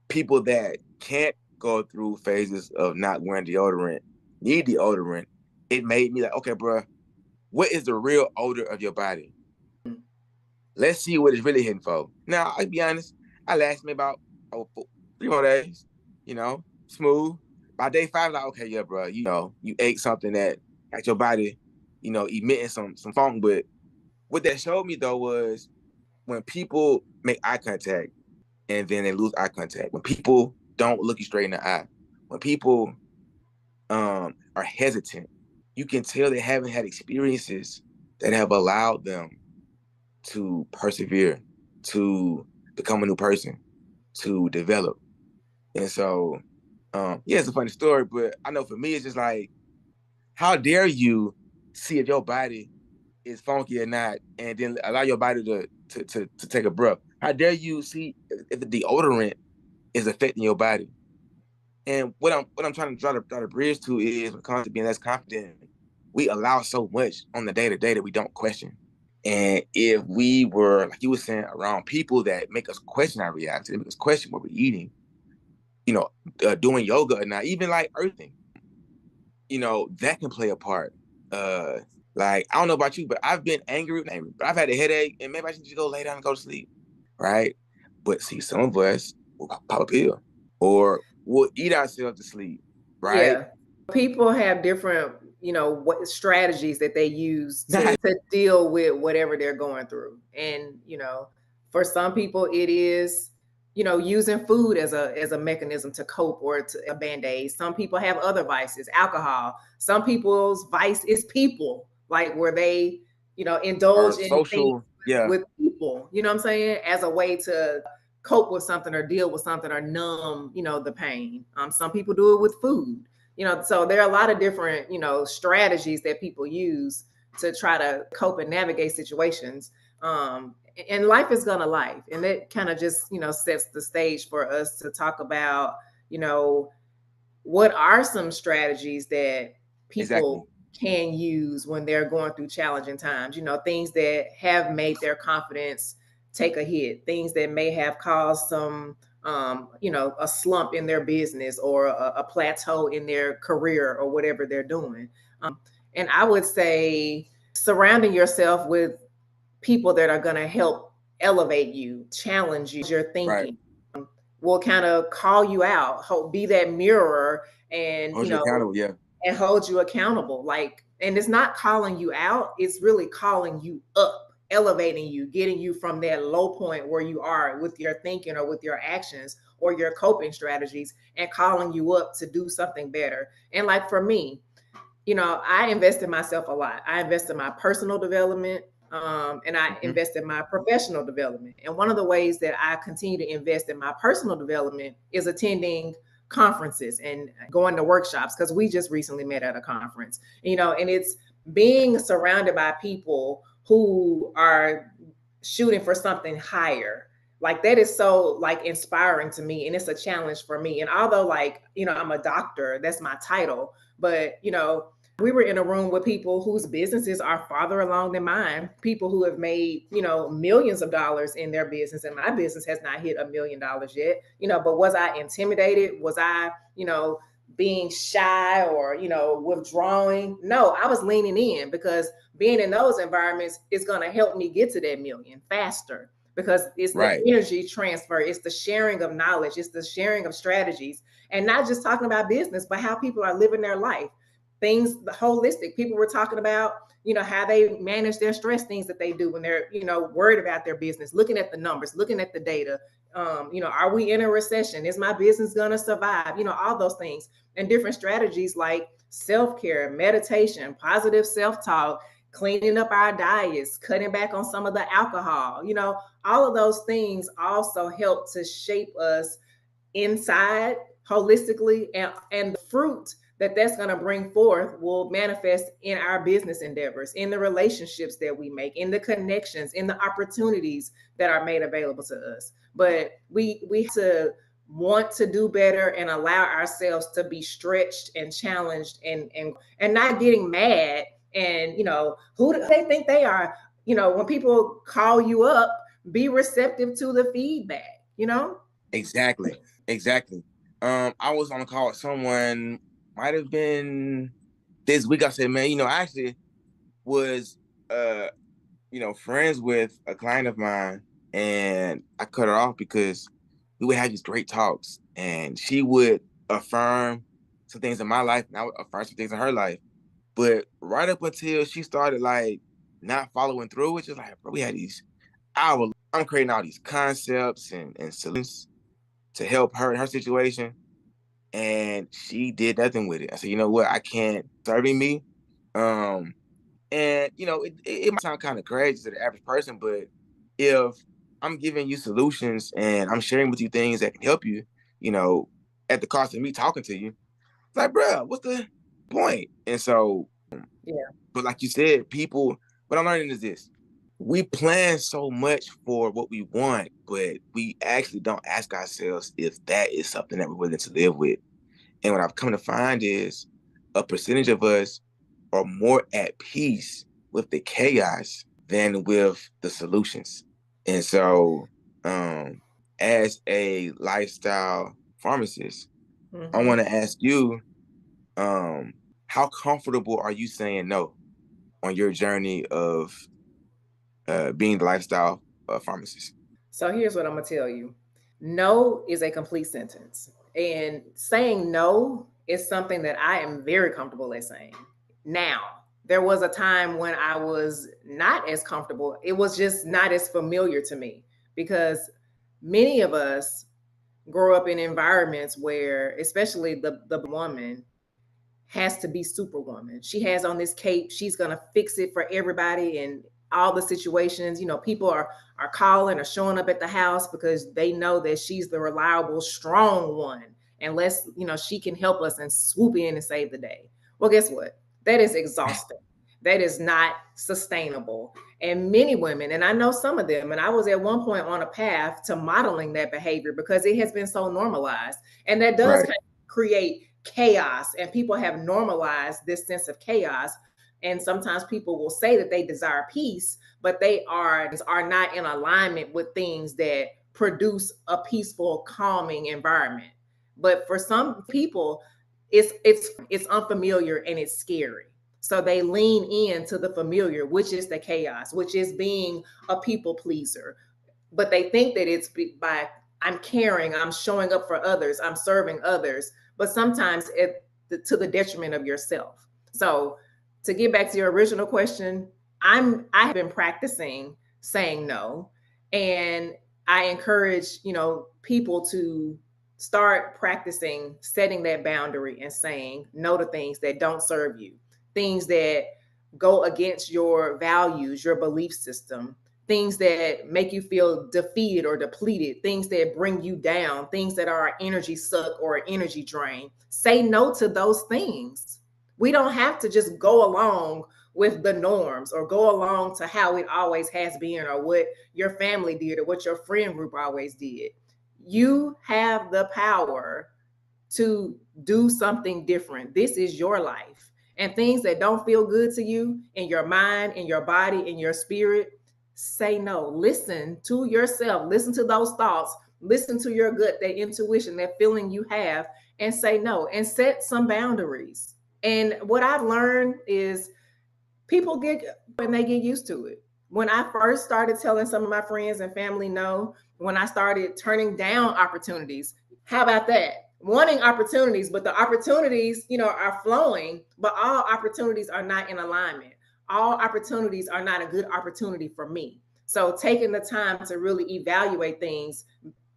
people that can't go through phases of not wearing deodorant need deodorant, it made me like, okay, bro, what is the real odor of your body? Let's see what it's really hitting for. Now, I'll be honest, I lasted me about 3 more days, smooth. By day 5, like, okay, yeah, bro, you ate something that got your body, emitting some funk. But what that showed me though was when people make eye contact and then they lose eye contact, when people don't look you straight in the eye, when people are hesitant, you can tell they haven't had experiences that have allowed them to persevere, to become a new person, to develop. And so, yeah, it's a funny story, but I know for me, it's just like, how dare you see if your body is funky or not, and then allow your body to take a breath? How dare you see if the deodorant is affecting your body? And what I'm trying to draw the bridge to is when it comes to being less confident, we allow so much on the day to day that we don't question. And if we were, like you were saying, around people that make us question our reality, that make us question what we're eating, you know, doing yoga or not, even like earthing, you know, that can play a part. Like, I don't know about you, but I've been angry, but I've had a headache, and maybe I should just go lay down and go to sleep, right? But see, some of us will pop a pill or we'll eat ourselves to sleep, right? Yeah. People have different, what strategies that they use Nah, to deal with whatever they're going through. And, for some people it is, using food as a mechanism to cope or to a band-aid. Some people have other vices, alcohol. Some people's vice is people, like where they, or indulge in things social, yeah, with people, you know what I'm saying, as a way to cope with something or deal with something or numb, the pain. Some people do it with food, so there are a lot of different, strategies that people use to try to cope and navigate situations. And life is gonna life. And that kind of just, sets the stage for us to talk about, you know, what are some strategies that exactly, people can use when they're going through challenging times, things that have made their confidence take a hit, things that may have caused some a slump in their business or a plateau in their career or whatever they're doing. And I would say surrounding yourself with people that are going to help elevate you, challenge your right? thinking, will kind of call you out, be that mirror, and Hold you accountable, yeah, and hold you accountable. Like, and it's not calling you out, it's really calling you up, elevating you, getting you from that low point where you are with your thinking or with your actions or your coping strategies, and calling you up to do something better. And like for me, I invest in myself a lot. I invest in my personal development, and I mm-hmm. invest in my professional development. And one of the ways that I continue to invest in my personal development is attending conferences and going to workshops, because we just recently met at a conference, and it's being surrounded by people who are shooting for something higher. Like, that is so like inspiring to me, and it's a challenge for me. And although, like, I'm a doctor, that's my title, but we were in a room with people whose businesses are farther along than mine, people who have made, millions of dollars in their business. And my business has not hit $1 million yet, but was I intimidated? Was I, being shy or, withdrawing? No, I was leaning in, because being in those environments is going to help me get to that million faster, because it's the Right, energy transfer, it's the sharing of knowledge, it's the sharing of strategies, and not just talking about business, but how people are living their life. Things holistic. People were talking about, how they manage their stress, things that they do when they're, worried about their business, looking at the numbers, looking at the data. Are we in a recession? Is my business gonna survive? All those things, and different strategies like self-care, meditation, positive self-talk, cleaning up our diets, cutting back on some of the alcohol. All of those things also help to shape us inside holistically, and the fruit that that's going to bring forth will manifest in our business endeavors, in the relationships that we make, in the connections, in the opportunities that are made available to us. But we have to want to do better and allow ourselves to be stretched and challenged, and not getting mad. And who do they think they are? When people call you up, be receptive to the feedback. exactly, exactly. I was on a call with someone, might have been this week. I said, man, I actually was, uh, friends with a client of mine, and I cut her off because we would have these great talks, and she would affirm some things in my life, and I would affirm some things in her life. But right up until she started like not following through, it's just like, bro, we had these hours. I'm creating all these concepts and solutions to help her in her situation, and she did nothing with it. I said, you know what, I can't serving me. Um, and it might sound kind of crazy to the average person, but if I'm giving you solutions and I'm sharing with you things that can help you, you know, at the cost of me talking to you, it's like, bro, what's the point? And so, Yeah. but like you said, people, what I'm learning is this: we plan so much for what we want, but we actually don't ask ourselves if that is something that we're willing to live with. And what I've come to find is a percentage of us are more at peace with the chaos than with the solutions. And so, as a lifestyle pharmacist. I Mm-hmm. want to ask you, how comfortable are you saying no on your journey of being the lifestyle pharmacist? So here's what I'm gonna tell you. No is a complete sentence. And saying no is something that I am very comfortable at saying. Now, there was a time when I was not as comfortable. It was just not as familiar to me because many of us grow up in environments where, especially the woman, has to be superwoman. She has on this cape. She's gonna fix it for everybody in all the situations. You know, people are calling or showing up at the house because they know that she's the reliable, strong one. Unless, she can help us and swoop in and save the day. Well, guess what? That is exhausting. That is not sustainable. And many women, and I know some of them, and I was at one point on a path to modeling that behavior because it has been so normalized. And that does Right. kind of create chaos, and people have normalized this sense of chaos. And sometimes people will say that they desire peace, but they are not in alignment with things that produce a peaceful, calming environment. But for some people, it's unfamiliar and it's scary. So they lean into the familiar, which is the chaos, which is being a people pleaser. But they think that it's by I'm caring, I'm showing up for others, I'm serving others, but sometimes to the detriment of yourself. So to get back to your original question, I have been practicing saying no, and I encourage people to start practicing setting that boundary and saying no to things that don't serve you, things that go against your values, your belief system, things that make you feel defeated or depleted, things that bring you down, things that are an energy suck or an energy drain. Say no to those things. We don't have to just go along with the norms or go along to how it always has been or what your family did or what your friend group always did. You have the power to do something different. This is your life. And things that don't feel good to you in your mind, in your body, in your spirit, say no. Listen to yourself. Listen to those thoughts. Listen to your gut, that intuition, that feeling you have, and say no and set some boundaries. And what I've learned is people get when they get used to it. When I first started telling some of my friends and family no, when I started turning down opportunities, how about that? Wanting opportunities, but the opportunities, are flowing, but all opportunities are not in alignment. All opportunities are not a good opportunity for me. So taking the time to really evaluate things,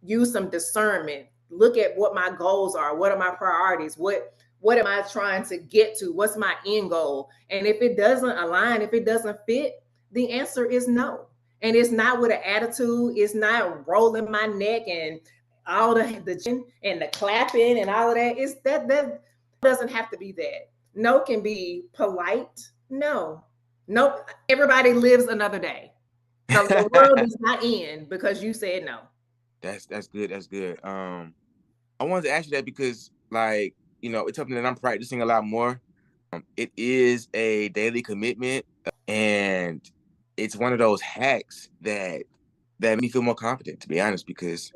use some discernment, look at what my goals are, what are my priorities, what am I trying to get to, what's my end goal? And if it doesn't align, if it doesn't fit, the answer is no. And it's not with an attitude, it's not rolling my neck and all the chin and the clapping and all of that. It's that doesn't have to be that. No can be polite. No. Nope. Everybody lives another day. The world does not end because you said no. That's good. That's good. I wanted to ask you that because, like, it's something that I'm practicing a lot more. It is a daily commitment, and it's one of those hacks that make me feel more confident, to be honest, because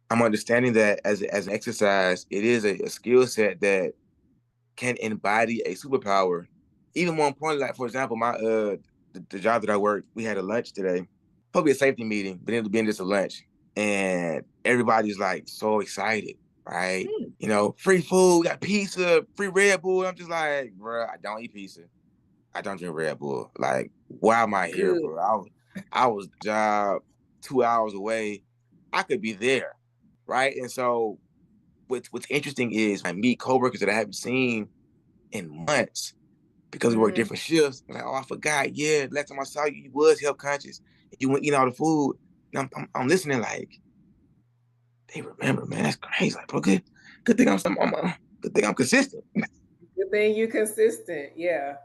I'm understanding that as an exercise, it is a skill set that can embody a superpower. Even more importantly, like for example, my the job that I work, we had a lunch today, probably a safety meeting, but ended up being just a lunch, and everybody's like so excited, right? Hmm. Free food, we got pizza, free Red Bull. I'm just like, bro, I don't eat pizza. I don't drink Red Bull. Like, why am I here, Good. bro? I was job 2 hours away. I could be there, right? And so what's interesting is I meet coworkers that I haven't seen in months because we work Mm-hmm. different shifts. I'm like, oh, I forgot. Yeah, last time I saw you, you was health conscious. You went eating all the food. And I'm listening like, they remember, man. That's crazy. Like, bro, good thing good thing I'm consistent. Good thing you consistent. Yeah.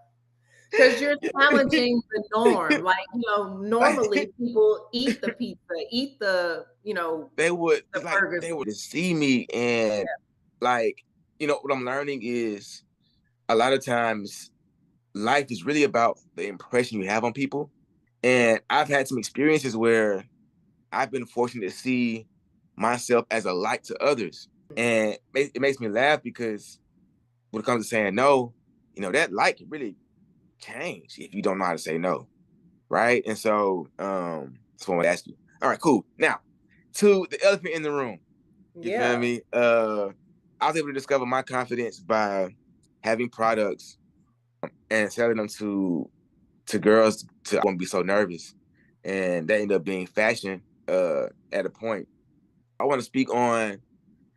Because you're challenging the norm. Like, normally people eat the pizza, eat They would, the it's like burgers. they would see me, and like, what I'm learning is a lot of times life is really about the impression you have on people. And I've had some experiences where I've been fortunate to see myself as a light to others. And it makes me laugh because when it comes to saying no, that light can really change if you don't know how to say no, right? And so that's what I want to ask you. All right, cool. Now, to the elephant in the room. You feel Yeah. me? I was able to discover my confidence by having products and selling them to girls I won't be so nervous. And that ended up being fashion at a point. I want to speak on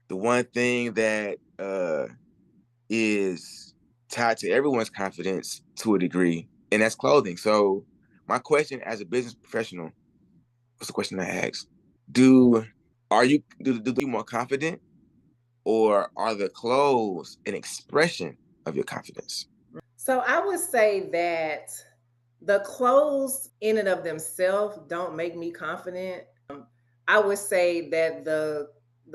the one thing that is tied to everyone's confidence to a degree, and that's clothing. So my question as a business professional, what's the question I asked? Are you more confident, or are the clothes an expression of your confidence? So I would say that the clothes in and of themselves don't make me confident. I would say that the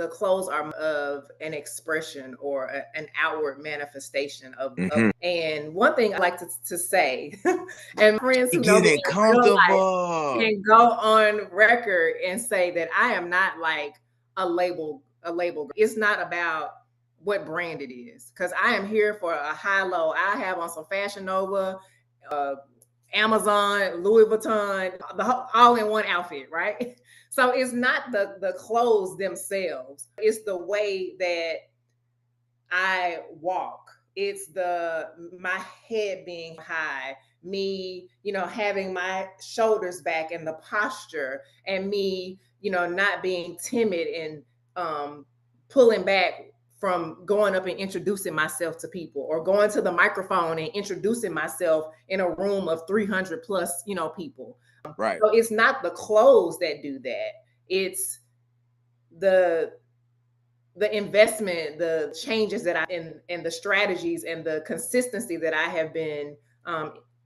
clothes are of an expression or an outward manifestation of. Mm-hmm. And one thing I like to say, and friends who know me Getting in real life comfortable. can go on record and say that I am not like a label. It's not about what brand it is, because I am here for a high low. I have on some Fashion Nova, Amazon, Louis Vuitton, all in one outfit, right? So it's not the clothes themselves. It's the way that I walk. It's my head being high, me, having my shoulders back and the posture, and me, not being timid and pulling back from going up and introducing myself to people, or going to the microphone and introducing myself in a room of 300 plus, people. Right. So it's not the clothes that do that. It's the investment, the changes that and the strategies and the consistency that I have been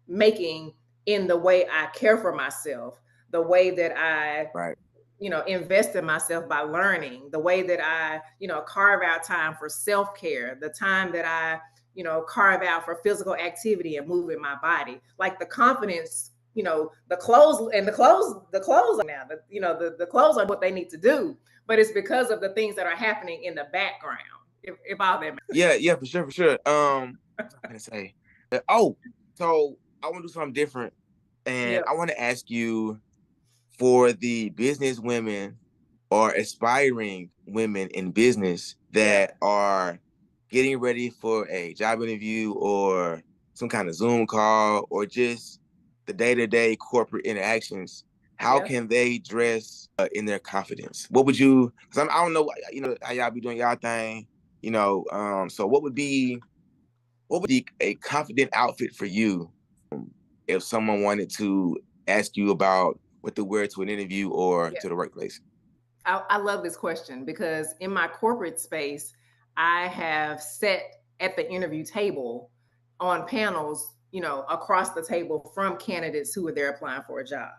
making in the way I care for myself, the way that I, Right. invest in myself by learning, the way that I, carve out time for self-care, the time that I, carve out for physical activity and moving my body. Like the confidence, the clothes now, the clothes are what they need to do, but it's because of the things that are happening in the background. If all that Yeah, yeah, for sure, for sure. What was I gonna say? Oh, so I want to do something different, yeah, and I want to ask you, for the business women or aspiring women in business yeah, that are getting ready for a job interview or some kind of Zoom call or just the day-to-day corporate interactions, how yeah. can they dress in their confidence? What would you, because I don't know, how y'all be doing y'all thing, so what would be a confident outfit for you if someone wanted to ask you about what to wear to an interview or Yeah. to the workplace? I love this question because in my corporate space, I have sat at the interview table on panels, across the table from candidates who are there applying for a job.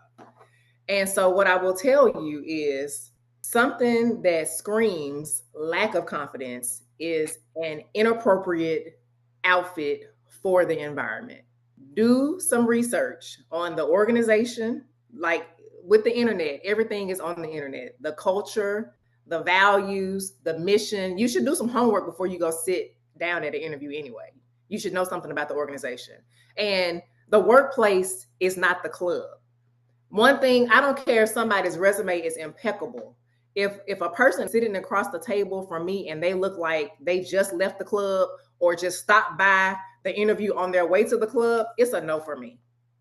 And so, what I will tell you is something that screams lack of confidence is an inappropriate outfit for the environment. Do some research on the organization. Like with the internet, everything is on the internet. The culture, the values, the mission. You should do some homework before you go sit down at an interview anyway. You should know something about the organization. And the workplace is not the club. One thing, I don't care if somebody's resume is impeccable. If a person is sitting across the table from me and they look like they just left the club or just stopped by the interview on their way to the club, it's a no for me.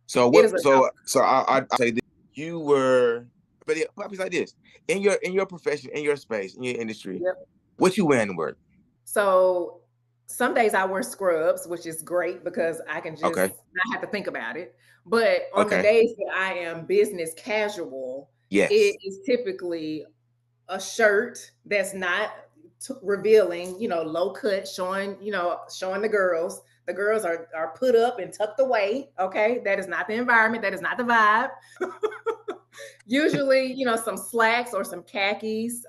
So It what? is a no. So I say this: you were, but it happens like this in your profession, in your space, in your industry. Yep. What you wearing to work? So some days I wear scrubs, which is great because I can just Okay. not have to think about it. But on the Okay. days that I am business casual, it Yes. is typically a shirt that's not revealing, low cut, showing, showing the girls. The girls are put up and tucked away. Okay, that is not the environment. That is not the vibe. Usually, some slacks or some khakis.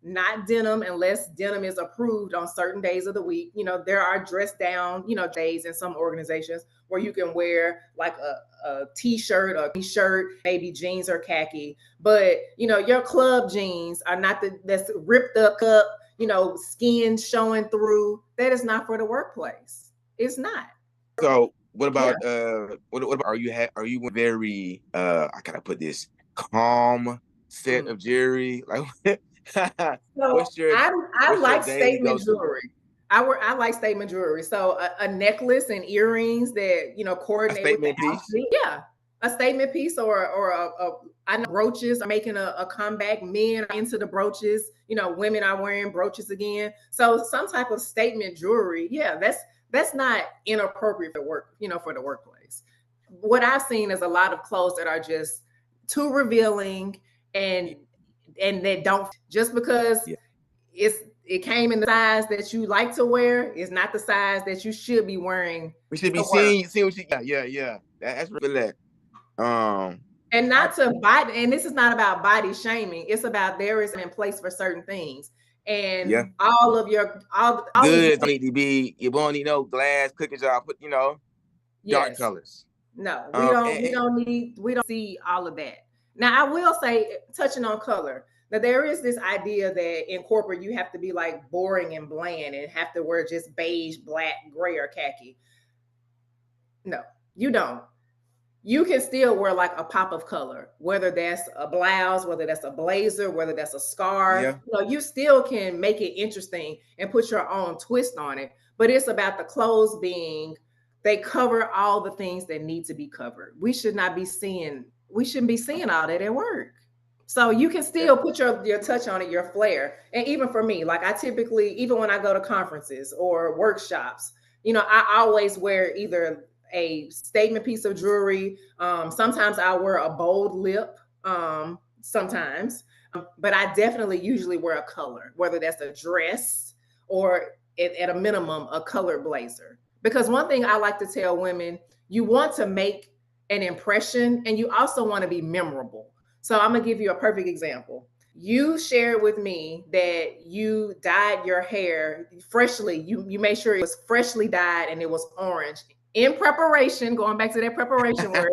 Not denim unless denim is approved on certain days of the week. There are dress down, days in some organizations where you can wear like a t-shirt or t-shirt, maybe jeans or khaki. But your club jeans are not that's ripped up, skin showing through. That is not for the workplace. It's not. So what Yeah. about what about are you very how can I put this, calm set Mm. of jewelry? Like So what's your I what's your like daily statement go-to? jewelry. I like statement jewelry. So a necklace and earrings that A coordinate with the statement piece? outfit. Yeah, a statement piece or I know brooches are making a comeback. Men are into the brooches. Women are wearing brooches again. So some type of statement jewelry. Yeah, that's not inappropriate for work. For the workplace. What I've seen is a lot of clothes that are just too revealing and that don't, just because Yeah. it came in the size that you like to wear is not the size that you should be wearing We should be to work. seeing what you, yeah. That's really that. And I not to body, and this is not about body shaming. It's about there is in place for certain things. yeah. And all of Goods don't need to be, you won't need no glass cookie jar, put dark yes. colors. No, And we don't see all of that. Now I will say, touching on color, now there is this idea that in corporate you have to be like boring and bland and have to wear just beige, black, gray, or khaki. No, you don't. You can still wear like a pop of color, whether that's a blouse, whether that's a blazer, whether that's a scarf. yeah, You still can make it interesting and put your own twist on it. But it's about the clothes being, they cover all the things that need to be covered. We shouldn't be seeing all that at work. So you can yeah, still put your touch on it, your flair. And even for me, like I typically, even when I go to conferences or workshops, I always wear either a statement piece of jewelry. Sometimes I wear a bold lip. Sometimes, but I definitely usually wear a color, whether that's a dress or at a minimum a colored blazer. Because one thing I like to tell women, you want to make an impression and you also want to be memorable. So I'm gonna give you a perfect example. You shared with me that you dyed your hair freshly. You made sure it was freshly dyed and it was orange in preparation, going back to that preparation word,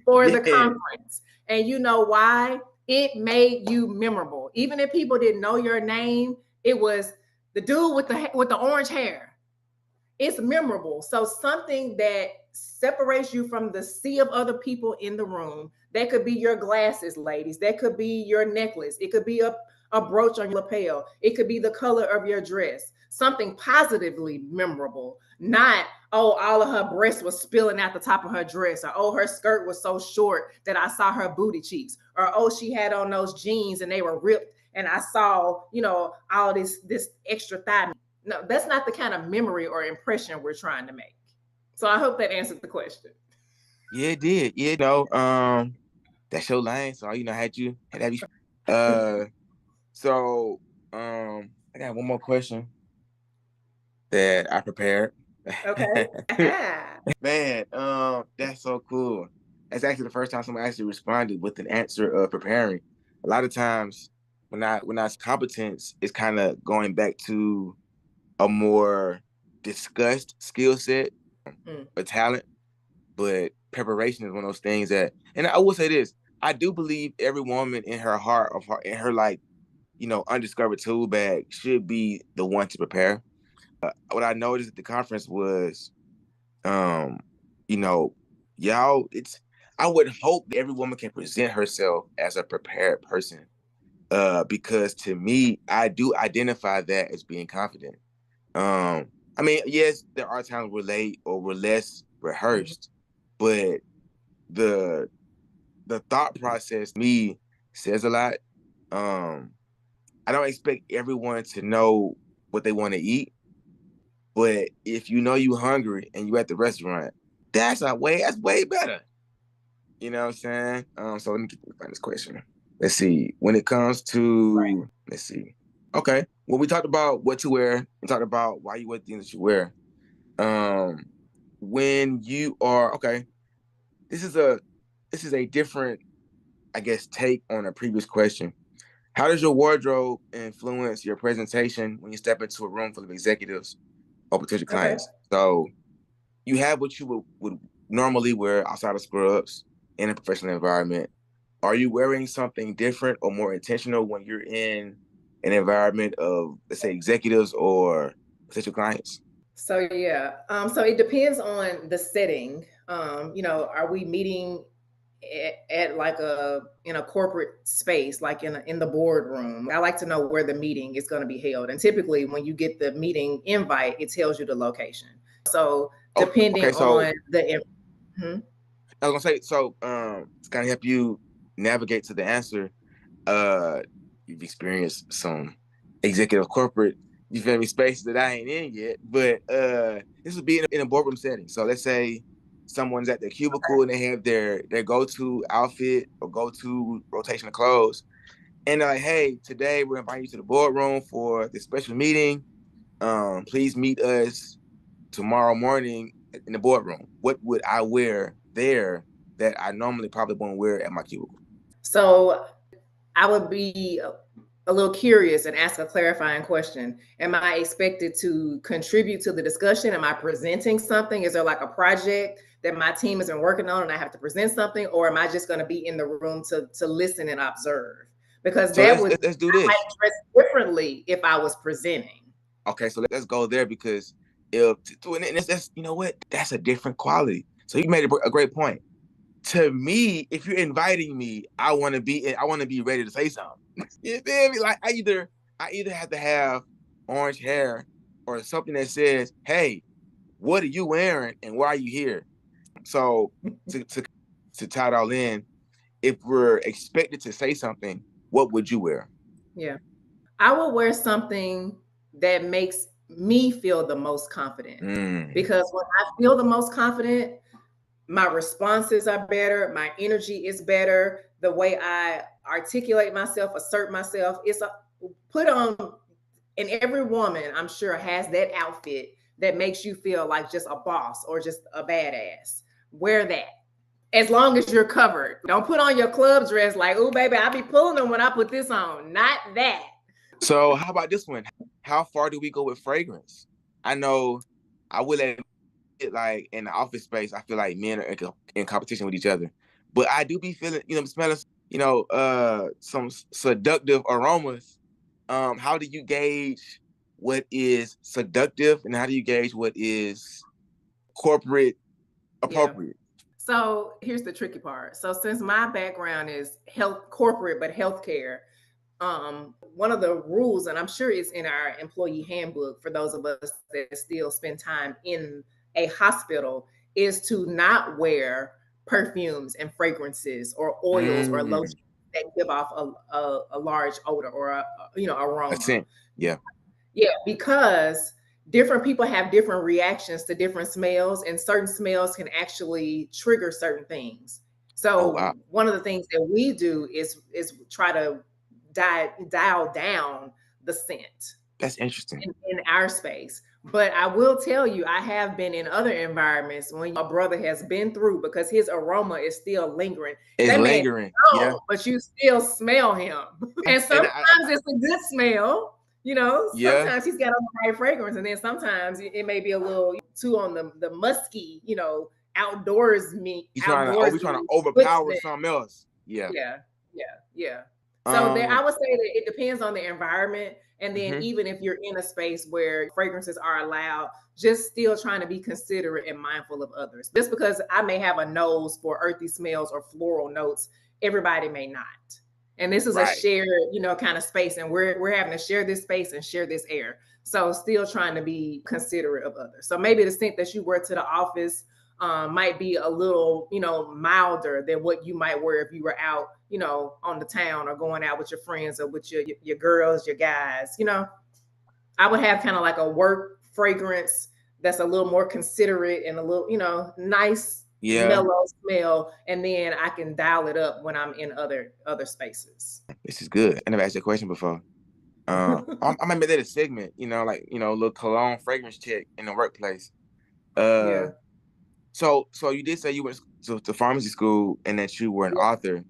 for the yeah. conference. And you know why? It made you memorable. Even if people didn't know your name, it was the dude with the orange hair. It's memorable. So something that separates you from the sea of other people in the room. That could be your glasses, ladies. That could be your necklace. It could be a brooch on your lapel. It could be the color of your dress. Something positively memorable. Not, oh, all of her breasts was spilling out the top of her dress, or oh, her skirt was so short that I saw her booty cheeks, or oh, she had on those jeans and they were ripped and I saw, all this extra thigh. No, that's not the kind of memory or impression we're trying to make. So I hope that answered the question. Yeah, it did. Yeah, no, that's your lane. So had to be so I got one more question that I prepared. Okay. Man, that's so cool. That's actually the first time someone actually responded with an answer of preparing. A lot of times when I competence, it's kind of going back to a more discussed skill set, Mm, a talent, but preparation is one of those things that, and I will say this, I do believe every woman in her heart of heart, in her like, undiscovered tool bag should be the one to prepare. What I noticed at the conference was, um, you know, y'all, I would hope that every woman can present herself as a prepared person. Because to me, I do identify that as being confident. I mean, yes, there are times we're late or we're less mhm. rehearsed, but the the thought process me says a lot. Um, I don't expect everyone to know what they want to eat, but if you know you hungry and you at the restaurant, that's way better. You know what I'm saying? So let me find this question. Let's see. When it comes Right. to, let's see. Okay. Well, we talked about what to wear. We talked about why you wear the things that you wear. Um, when you are okay, this is a this is a different, I guess, take on a previous question. How does your wardrobe influence your presentation when you step into a room full of executives or potential Okay. clients? So you have what you would normally wear outside of scrubs in a professional environment. Are you wearing something different or more intentional when you're in an environment of, let's say, executives or potential clients? So yeah, so it depends on the setting. Are we meeting at like in a corporate space, like in the boardroom? I like to know where the meeting is going to be held, and typically when you get the meeting invite, it tells you the location. So depending Okay, so on the. Mhm. I was gonna say, so to kind of help you navigate to the answer, uh, you've experienced some executive corporate, you feel me, spaces that I ain't in yet, but this would be in a boardroom setting. So let's say someone's at their cubicle and they have their go-to outfit or go-to rotation of clothes, and they're like, "Hey, today we're inviting you to the boardroom for this special meeting. Please meet us tomorrow morning in the boardroom." What would I wear there that I normally probably won't wear at my cubicle? So I would be a little curious and ask a clarifying question. Am I expected to contribute to the discussion? Am I presenting something? Is there like a project that my team has been working on and I have to present something? Or am I just going to be in the room to listen and observe? Because So that would, let's do I this. might dress differently if I was presenting. Okay, so let's go there because if and that's, you know what, that's a different quality. So you made a great point. To me, if you're inviting me, I want to be ready to say something. You feel me? Like I either have to have orange hair or something that says, "Hey, what are you wearing and why are you here?" So to tie it all in, if we're expected to say something, what would you wear? Yeah. I will wear something that makes me feel the most confident, Mm. because when I feel the most confident, my responses are better, my energy is better, the way I articulate myself, assert myself. It's a put on, and every woman I'm sure has that outfit that makes you feel like just a boss or just a badass. Wear that. As long as you're covered. Don't put on your club dress like, oh baby, I be pulling them when I put this on. Not that. So how about this one? How far do we go with fragrance? I know I will admit, like in the office space, I feel like men are in competition with each other. But I do be feeling, smelling, some seductive aromas. How do you gauge what is seductive and how do you gauge what is corporate Yeah. appropriate? So here's the tricky part. So since my background is health corporate but healthcare, one of the rules, and I'm sure it's in our employee handbook for those of us that still spend time in a hospital, is to not wear perfumes and fragrances or oils or Mm, lotions that give off a large odor or a aroma. scent. Yeah. Yeah, because different people have different reactions to different smells, and certain smells can actually trigger certain things. Oh wow. So one of the things that we do is try to dial down the scent That's interesting. in our space. But I will tell you, I have been in other environments when a brother has been through, because his aroma is still lingering. It's That man lingering. Yeah. gone, but you still smell him. And And sometimes it's a good smell. yeah, Sometimes he's got on the right fragrance, and then sometimes it may be a little too on the musky, we trying to outdoorsy good overpower smell. something else. Yeah. Yeah, yeah, yeah. So there, I Um. would say that it depends on the environment, and then Mhm. even if you're in a space where fragrances are allowed, just still trying to be considerate and mindful of others. Just because I may have a nose for earthy smells or floral notes, everybody may not. And this is a Right. shared, kind of space, and we're having to share this space and share this air. So still trying to be considerate of others. So maybe the scent that you wear to the office might be a little, milder than what you might wear if you were out, on the town or going out with your friends or with your girls, your guys. I would have kind of like a work fragrance that's a little more considerate and a little, nice, Yeah. mellow smell, and then I can dial it up when I'm in other spaces. This is good. I never asked that question before. I might make that a segment. Like a little cologne fragrance check in the workplace. Uh. Yeah. So you did say you went to pharmacy school and that you were an author.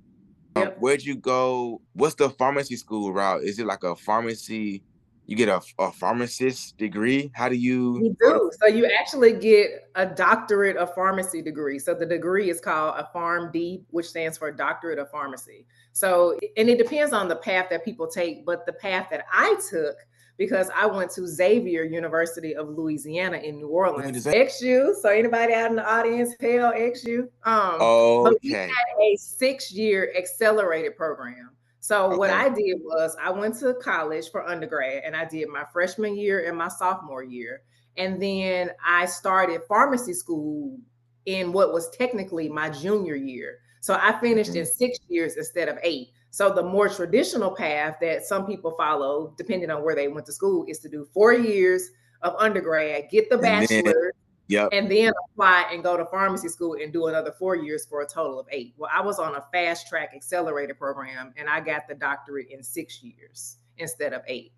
Yep. Where'd you go? What's the pharmacy school route? Is it like a pharmacy? you get a pharmacist degree. How do you You go to? do. So you actually get a doctorate of pharmacy degree. So the degree is called a PharmD, which stands for Doctorate of Pharmacy. So, and it depends on the path that people take, but the path that I took, because I went to Xavier University of Louisiana in New What is Orleans, that? XU. So anybody out in the audience, hell, XU. But we Okay. had a 6-year accelerated program. So what Okay. I did was I went to college for undergrad and I did my freshman year and my sophomore year. And then I started pharmacy school in what was technically my junior year. So I finished in Mhm. 6 years instead of 8. So the more traditional path that some people follow, depending on where they went to school, is to do 4 years of undergrad, get the And then, bachelor, yep. and then apply and go to pharmacy school and do another 4 years for a total of 8. Well, I was on a fast track accelerator program and I got the doctorate in 6 years instead of 8.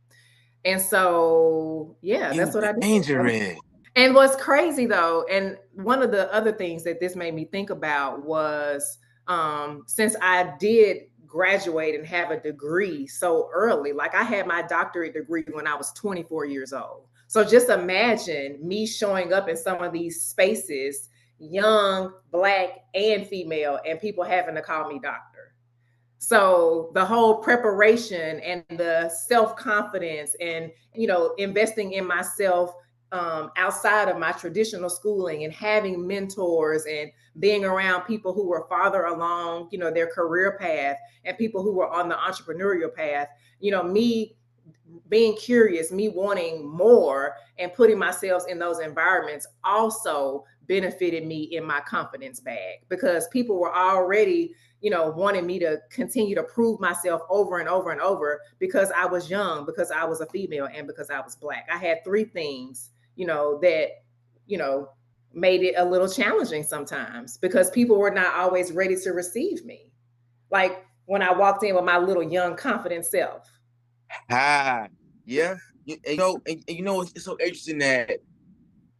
And so, yeah, You that's what I did. dangerous. And what's crazy though, and one of the other things that this made me think about was since I did graduate and have a degree so early, like I had my doctorate degree when I was 24 years old. So just imagine me showing up in some of these spaces, young, black, and female, and people having to call me doctor. So the whole preparation and the self-confidence and investing in myself outside of my traditional schooling and having mentors and being around people who were farther along their career path and people who were on the entrepreneurial path, me being curious, me wanting more and putting myself in those environments also benefited me in my confidence bag because people were already, wanting me to continue to prove myself over and over and over because I was young, because I was a female, and because I was black. I had three things, that, you know, made it a little challenging sometimes because people were not always ready to receive me. Like when I walked in with my little young confident self. Ha. Yeah. And you know, it's so interesting that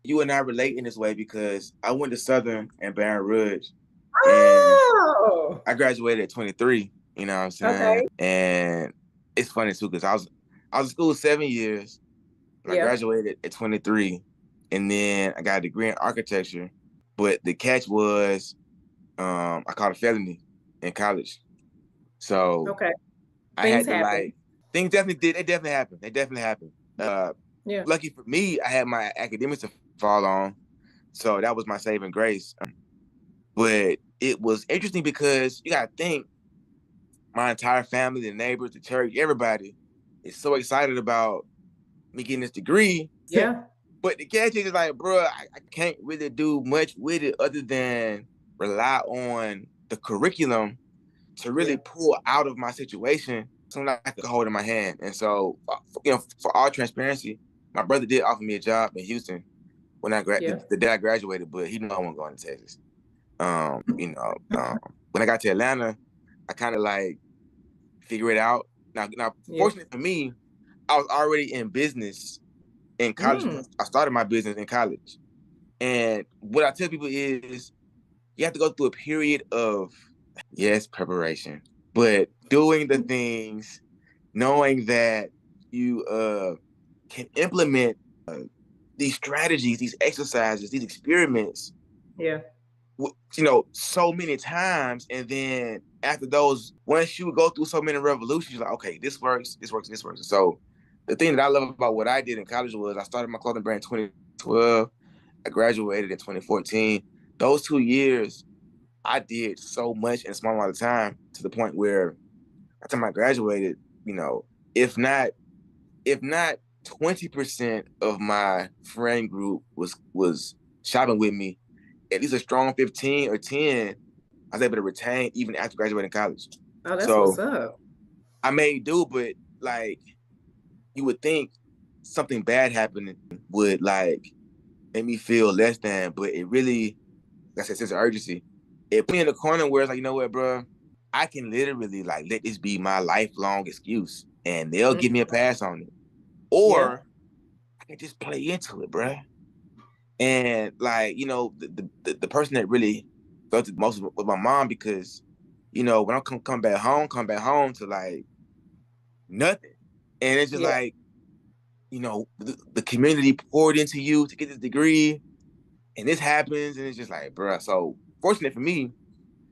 you and I relate in this way because I went to Southern and Baton Rouge and Oh, I graduated at 23, you know what I'm saying? okay. And it's funny too, because I was in school 7 years, and I Yeah. graduated at 23. And then I got a degree in architecture. But the catch was I caught a felony in college. So Okay. I Things had to happen. things definitely did. They definitely happened. They definitely happened. Yeah. Lucky for me, I had my academics to fall on. So that was my saving grace. But it was interesting because you got to think my entire family, the neighbors, the church, everybody is so excited about me getting this degree. Yeah. But the catch is like, bro, I can't really do much with it other than rely on the curriculum to Yeah. really pull out of my situation something I could hold in my hand. And so, for all transparency, my brother did offer me a job in Houston when Yeah. the day I graduated, but he knew I wasn't going to Texas. When I got to Atlanta, I kind of like figure it out. Now, Yeah. fortunately for me, I was already in business in college. Mm. I started my business in college. And what I tell people is you have to go through a period of, yes, preparation, but doing the things, knowing that you can implement these strategies, these exercises, these experiments, Yeah. so many times. And then after those, once you go through so many revolutions, you're like, okay, this works, this works, this works. So the thing that I love about what I did in college was I started my clothing brand in 2012. I graduated in 2014. Those 2 years, I did so much in a small amount of time to the point where by the time I graduated, you know, if not if not 20% of my friend group was shopping with me, at least a strong 15 or 10, I was able to retain even after graduating college. Oh, that's what's So up. I made do, but like you would think something bad happening would like make me feel less than, but it really, like I said, sense of urgency. It put me in a corner where it's like, you know what, bro, I can literally like let this be my lifelong excuse, and they'll Mm. give me a pass on it, Yeah. or I can just play into it, bro. And like, the person that really felt it most was my mom because, when I come back home to like nothing. And it's just Yeah. like the community poured into you to get this degree, and this happens, and it's just like, bruh. So fortunate for me,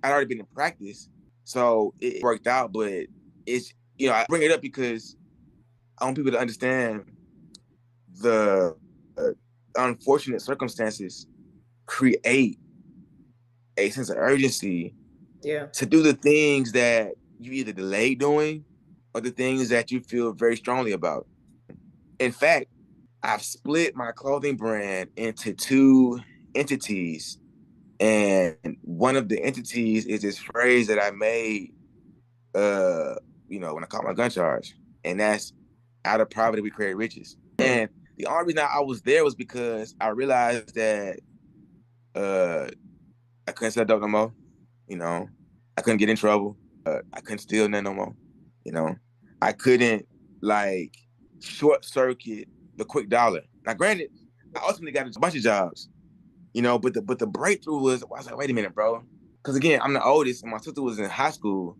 I'd already been in practice, so it worked out. But I bring it up because I want people to understand the unfortunate circumstances create a sense of urgency to do the things that you either delay doing or the things that you feel very strongly about. In fact, I've split my clothing brand into two entities. And one of the entities is this phrase that I made, when I caught my gun charge. And that's, out of poverty, we create riches. And the only reason I was there was because I realized that I couldn't sell dope no more. I couldn't get in trouble. I couldn't steal nothing no more. I couldn't like short circuit the quick dollar. Now, granted, I ultimately got a bunch of jobs, but the breakthrough was, I was like, wait a minute, bro. Because again, I'm the oldest, and my sister was in high school,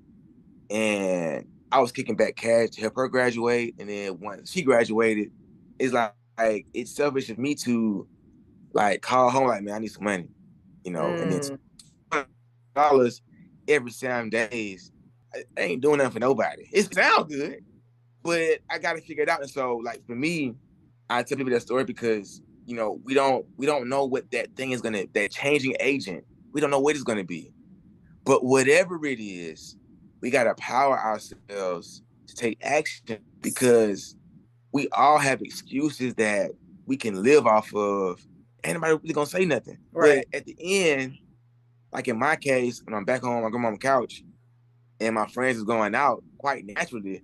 and I was kicking back cash to help her graduate. And then once she graduated, it's like it's selfish of me to like call home like, man, I need some money, and then $200 every 7 days. I ain't doing nothing for nobody. It sounds good, but I got to figure it out. And so, like for me, I tell people that story because we don't know what that thing is that changing agent. We don't know what it's gonna be, but whatever it is, we gotta power ourselves to take action because we all have excuses that we can live off of. Ain't nobody really gonna say nothing. Right. But at the end, like in my case, when I'm back home on my grandma's couch and my friends is going out, quite naturally,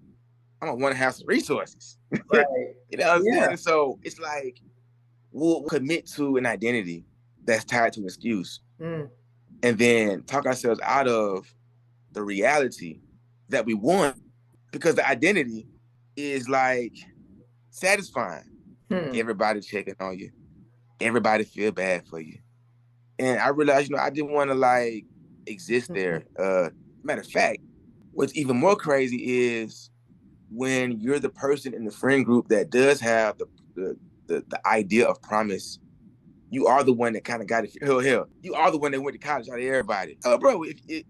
I'm gonna want to have some resources. Right. You know what I'm Yeah. saying? And so it's like we'll commit to an identity that's tied to an excuse, and then talk ourselves out of the reality that we want because the identity is like satisfying. Everybody checking on you. Everybody feel bad for you. And I realized, I didn't want to like exist there. Matter of fact, what's even more crazy is when you're the person in the friend group that does have the idea of promise. You are the one that kind of got it. Hell, you are the one that went to college out of everybody. Bro, if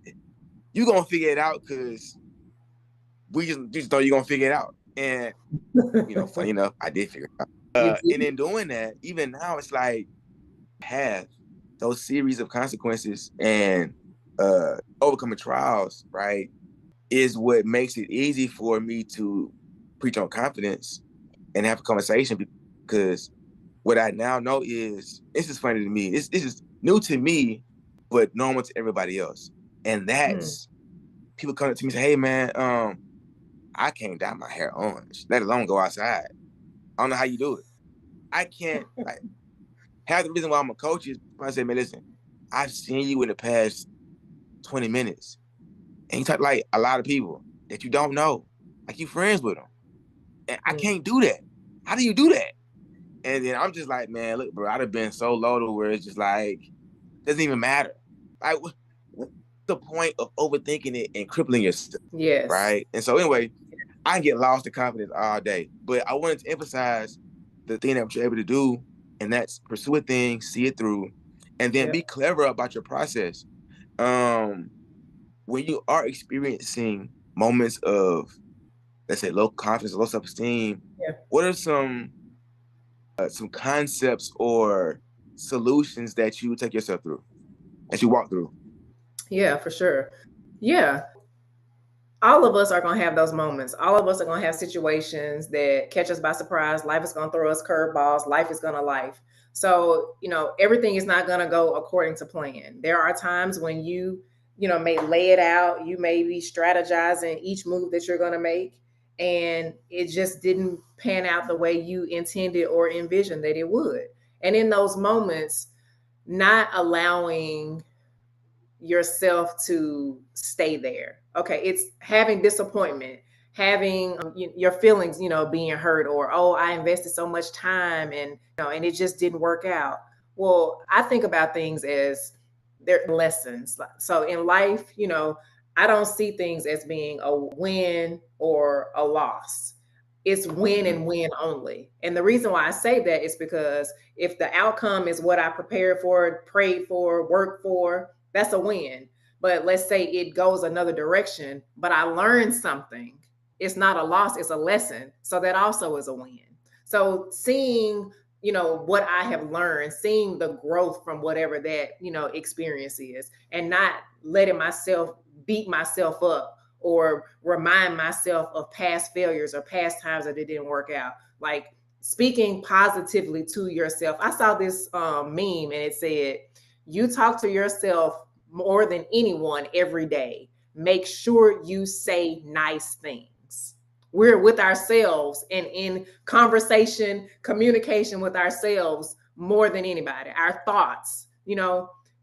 you gonna figure it out because we just know you're gonna figure it out. And funny enough, I did figure it out. And in doing that, even now, it's like have those series of consequences and overcoming trials, right, is what makes it easy for me to preach on confidence and have a conversation because what I now know is this is funny to me. This is new to me, but normal to everybody else. And that's people coming to me and say, hey man, I can't dye my hair orange, let alone go outside. I don't know how you do it. I can't like half the reason why I'm a coach is I say, man, listen, I've seen you in the past 20 minutes. And you talk like a lot of people that you don't know, like you friends with them. And I can't do that. How do you do that? And then I'm just like, man, look, bro, I'd have been so low to where it's just like, doesn't even matter. Like, what's the point of overthinking it and crippling yourself? Yes. Right. And so, anyway, I get lost in confidence all day. But I wanted to emphasize the thing that you're able to do, and that's pursue a thing, see it through, and then be clever about your process. When you are experiencing moments of, let's say, low confidence, low self-esteem, what are some concepts or solutions that you take yourself through, that you walk through? Yeah, for sure. Yeah. All of us are going to have those moments. All of us are going to have situations that catch us by surprise. Life is going to throw us curveballs. Life is going to life. So, everything is not going to go according to plan. There are times when you may lay it out. You may be strategizing each move that you're going to make, and it just didn't pan out the way you intended or envisioned that it would. And in those moments, not allowing yourself to stay there. Okay, it's having disappointment, having your feelings, being hurt, or oh, I invested so much time and it just didn't work out. Well, I think about things as they're lessons. So in life, I don't see things as being a win or a loss. It's win Mhm. and win only. And the reason why I say that is because if the outcome is what I prepared for, prayed for, worked for, that's a win. But let's say it goes another direction, but I learned something. It's not a loss, it's a lesson. So that also is a win. So seeing, what I have learned, seeing the growth from whatever that, experience is, and not letting myself beat myself up or remind myself of past failures or past times that it didn't work out. Like speaking positively to yourself. I saw this meme and it said, you talk to yourself more than anyone every day. Make sure you say nice things. We're with ourselves and in conversation, communication with ourselves more than anybody, our thoughts,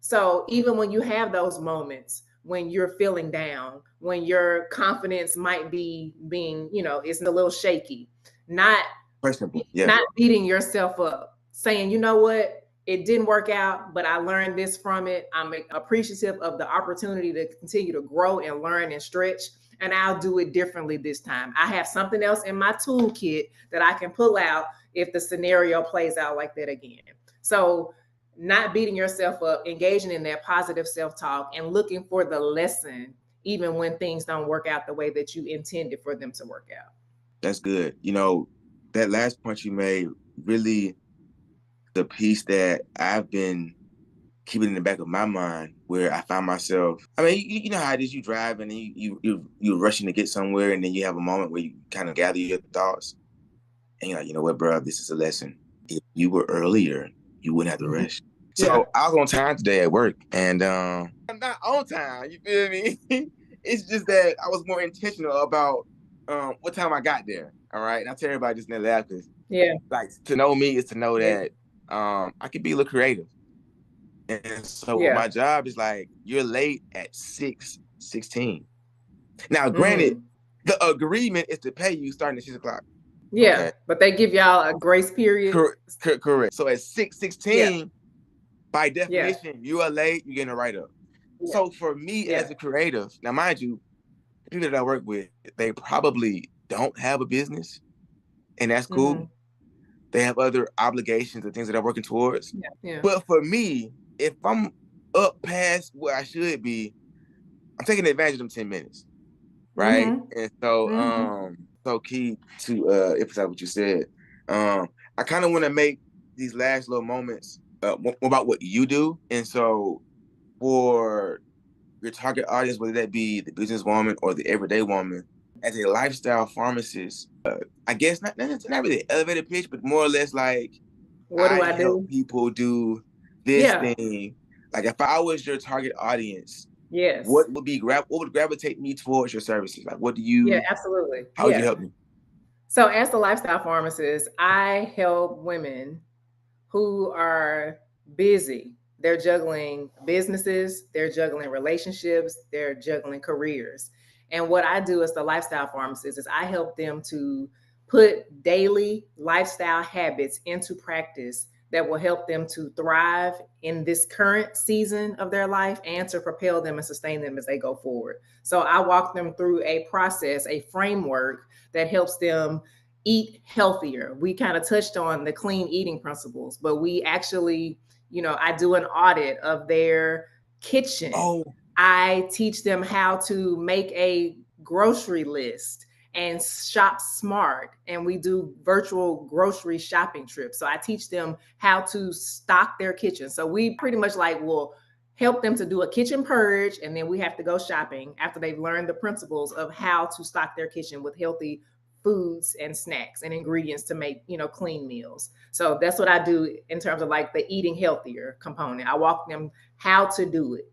So even when you have those moments, when you're feeling down, when your confidence might be being, it's a little shaky, not Questionable. Yeah. not beating yourself up, saying, you know what, it didn't work out, but I learned this from it. I'm appreciative of the opportunity to continue to grow and learn and stretch, and I'll do it differently this time. I have something else in my toolkit that I can pull out if the scenario plays out like that again. So not beating yourself up, engaging in that positive self-talk and looking for the lesson even when things don't work out the way that you intended for them to work out. That's good. That last point you made, really the piece that I've been keeping in the back of my mind, where I find myself. I mean, you know how it is. You drive and you're rushing to get somewhere, and then you have a moment where you kind of gather your thoughts, and you're like, you know what, bro, this is a lesson. If you were earlier, you wouldn't have to Mhm. rush. Yeah. So I was on time today at work, and I'm not on time. You feel me? It's just that I was more intentional about what time I got there. All right, and I tell everybody just in the lab because, Yeah. like, to know me is to know Yeah. that I can be a little creative. And so with Yeah. my job, is like, you're late at 6:16. Now, granted, Mm. the agreement is to pay you starting at 6 o'clock. Yeah. Okay. But they give y'all a grace period. Correct. So at six Yeah. sixteen, by Yeah. definition, you are late, you're getting a write-up. Yeah. So for me Yeah. as a creative, now mind you, the people that I work with, they probably don't have a business, and that's cool. Hmm. They have other obligations and things that they're working towards. Yeah. Yeah. But for me, if I'm up past where I should be, I'm taking advantage of them 10 minutes. Right. Hmm. And so Hmm. so key to emphasize what you said. I kind of want to make these last little moments about what you do. And so for your target audience, whether that be the businesswoman or the everyday woman, as a lifestyle pharmacist, I guess not really an elevator pitch, but more or less like, What do I I help do? people do this Yeah. thing. Like, if I was your target audience, Yes. what would gravitate me towards your services? Like, Yeah, absolutely. how would you Yeah. help me? So as the lifestyle pharmacist, I help women who are busy. They're juggling businesses, they're juggling relationships, they're juggling careers. And what I do as the lifestyle pharmacist is I help them to put daily lifestyle habits into practice that will help them to thrive in this current season of their life and to propel them and sustain them as they go forward. So I walk them through a process, a framework that helps them eat healthier. We kind of touched on the clean eating principles, but we actually, I do an audit of their kitchen. Oh, I teach them how to make a grocery list and shop smart. And we do virtual grocery shopping trips. So I teach them how to stock their kitchen. So we pretty much like will help them to do a kitchen purge. And then we have to go shopping after they've learned the principles of how to stock their kitchen with healthy foods and snacks and ingredients to make clean meals. So that's what I do in terms of like the eating healthier component. I walk them how to do it.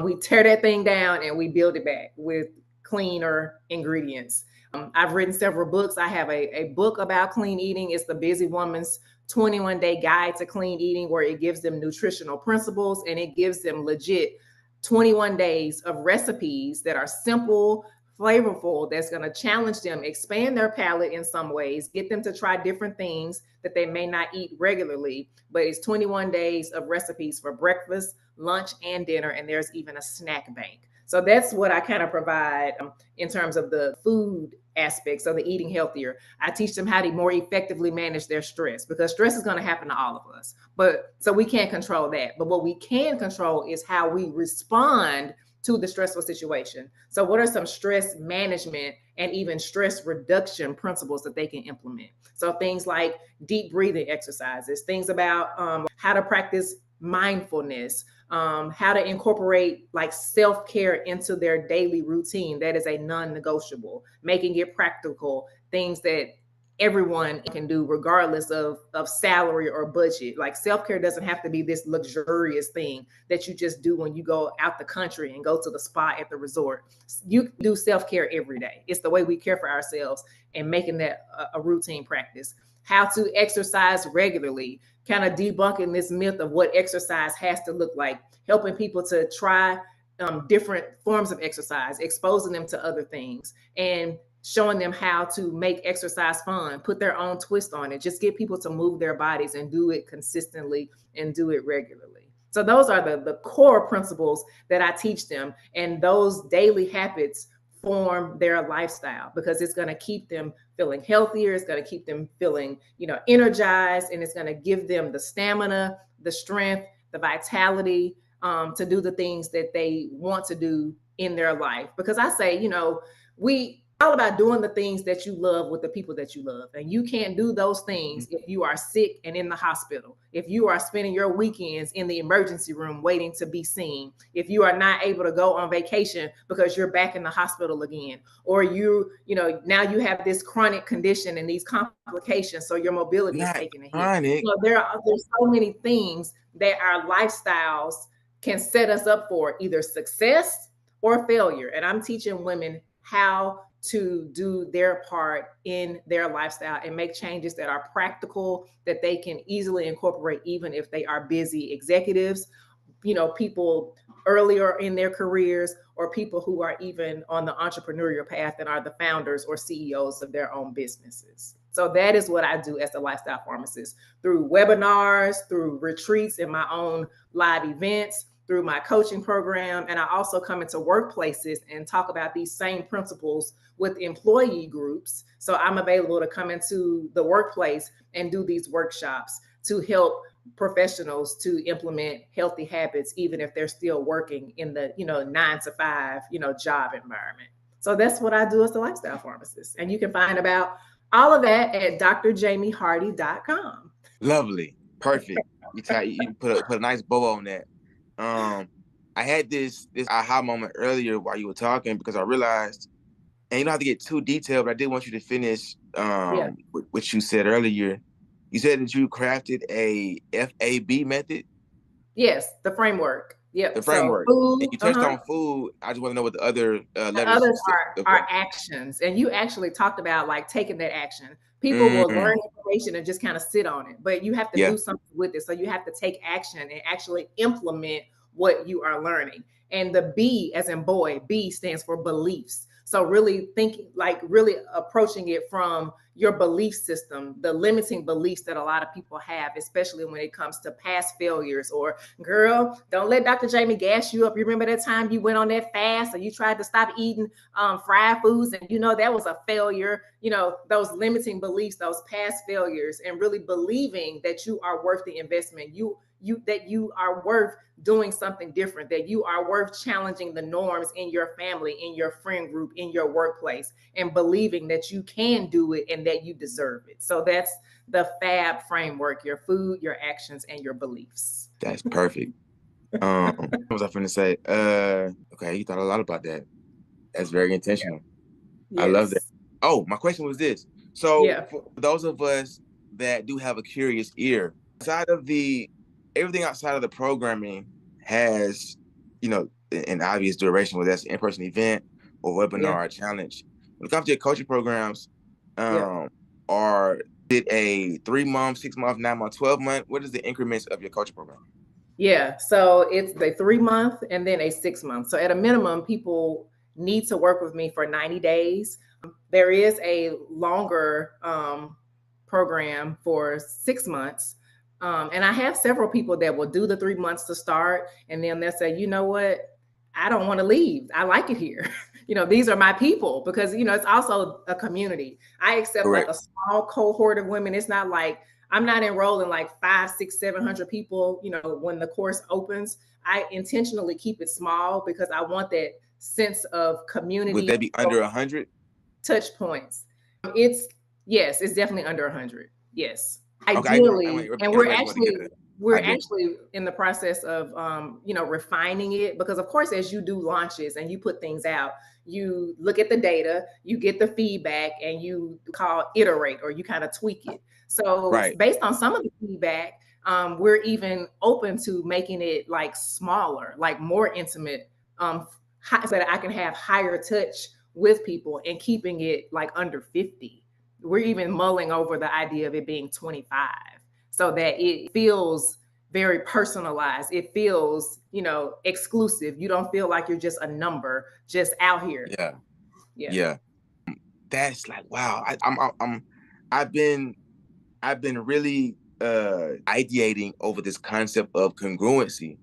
We tear that thing down and we build it back with cleaner ingredients. I've written several books. I have a book about clean eating. It's the Busy Woman's 21-day guide to clean eating, where it gives them nutritional principles and it gives them legit 21 days of recipes that are simple, flavorful, that's going to challenge them, expand their palate in some ways, get them to try different things that they may not eat regularly. But it's 21 days of recipes for breakfast, lunch, and dinner. And there's even a snack bank. So that's what I kind of provide in terms of the food aspects of the eating healthier. I teach them how to more effectively manage their stress, because stress is going to happen to all of us. But so we can't control that. But what we can control is how we respond to the stressful situation. So what are some stress management and even stress reduction principles that they can implement? So things like deep breathing exercises, things about how to practice mindfulness, how to incorporate like self-care into their daily routine. That is a non-negotiable, making it practical, things that everyone can do regardless of salary or budget. Like self-care doesn't have to be this luxurious thing that you just do when you go out the country and go to the spa at the resort. You do self-care every day. It's the way we care for ourselves, and making that a routine practice. How to exercise regularly, kind of debunking this myth of what exercise has to look like, helping people to try different forms of exercise, exposing them to other things, and showing them how to make exercise fun, put their own twist on it, just get people to move their bodies and do it consistently and do it regularly. So those are the core principles that I teach them, and those daily habits form their lifestyle, because it's going to keep them feeling healthier, it's going to keep them feeling, energized, and it's going to give them the stamina, the strength, the vitality to do the things that they want to do in their life. Because I say, we all about doing the things that you love with the people that you love. And you can't do those things if you are sick and in the hospital, if you are spending your weekends in the emergency room waiting to be seen, if you are not able to go on vacation because you're back in the hospital again, or now you have this chronic condition and these complications, so your mobility is taking a hit. So there's so many things that our lifestyles can set us up for either success or failure. And I'm teaching women how to do their part in their lifestyle and make changes that are practical, that they can easily incorporate, even if they are busy executives, people earlier in their careers, or people who are even on the entrepreneurial path and are the founders or CEOs of their own businesses. So that is what I do as a lifestyle pharmacist, through webinars, through retreats in my own live events, through my coaching program. And I also come into workplaces and talk about these same principles with employee groups. So I'm available to come into the workplace and do these workshops to help professionals to implement healthy habits, even if they're still working in the 9 to 5 job environment. So that's what I do as a lifestyle pharmacist. And you can find about all of that at drjamiehardy.com. Lovely. Perfect. You put a nice bow on that. I had this aha moment earlier while you were talking, because I realized, and you don't have to get too detailed, but I did want you to finish what you said earlier. You said that you crafted a FAB method. Yes, the framework. Yep. The framework. So food, and you touched on food. I just want to know what the other letters. The others are actions, and you actually talked about like taking that action. People will learn information and just kind of sit on it, but you have to do something with it. So you have to take action and actually implement what you are learning. And the B, as in boy, B stands for beliefs. So really thinking, like really approaching it from your belief system, the limiting beliefs that a lot of people have, especially when it comes to past failures, or girl, don't let Dr. Jamie gas you up. You remember that time you went on that fast, or you tried to stop eating fried foods, and that was a failure. Those limiting beliefs, those past failures, and really believing that you are worth the investment. That you are worth doing something different, that you are worth challenging the norms in your family, in your friend group, in your workplace, and believing that you can do it and that you deserve it. So that's the FAB framework: your food, your actions, and your beliefs. That's perfect. What was I going to say? Okay, you thought a lot about that. That's very intentional. Yes. I love that. Oh, my question was this. So for those of us that do have a curious ear, everything outside of the programming has, an obvious duration, whether that's an in-person event or webinar or challenge. When it comes to your coaching programs, are it a 3-month, 6-month, 9-month, 12-month? What is the increments of your coaching program? Yeah, so it's the 3-month and then a 6-month. So at a minimum, people need to work with me for 90 days. There is a longer program for 6 months. And I have several people that will do the 3 months to start, and then they'll say, you know what, I don't want to leave. I like it here. These are my people because, it's also a community. I accept like Correct. a small cohort of women. It's not like I'm not enrolling like 5, 6, 700 people, when the course opens. I intentionally keep it small because I want that sense of Would community that be under 100? touch points. It's Yes, it's definitely under 100. Yes. Okay, Ideally, and everybody's going together. we're I get it. actually in the process of refining it because of course as you do launches and you put things out, you look at the data, you get the feedback and you call iterate or you kind of tweak it. So Right. based on some of the feedback, we're even open to making it like smaller, like more intimate, so that I can have higher touch with people and keeping it like under 50. We're even mulling over the idea of it being 25 so that it feels very personalized. It feels, exclusive. You don't feel like you're just a number just out here. Yeah. Yeah. Yeah. That's like, wow. I've been really ideating over this concept of congruency.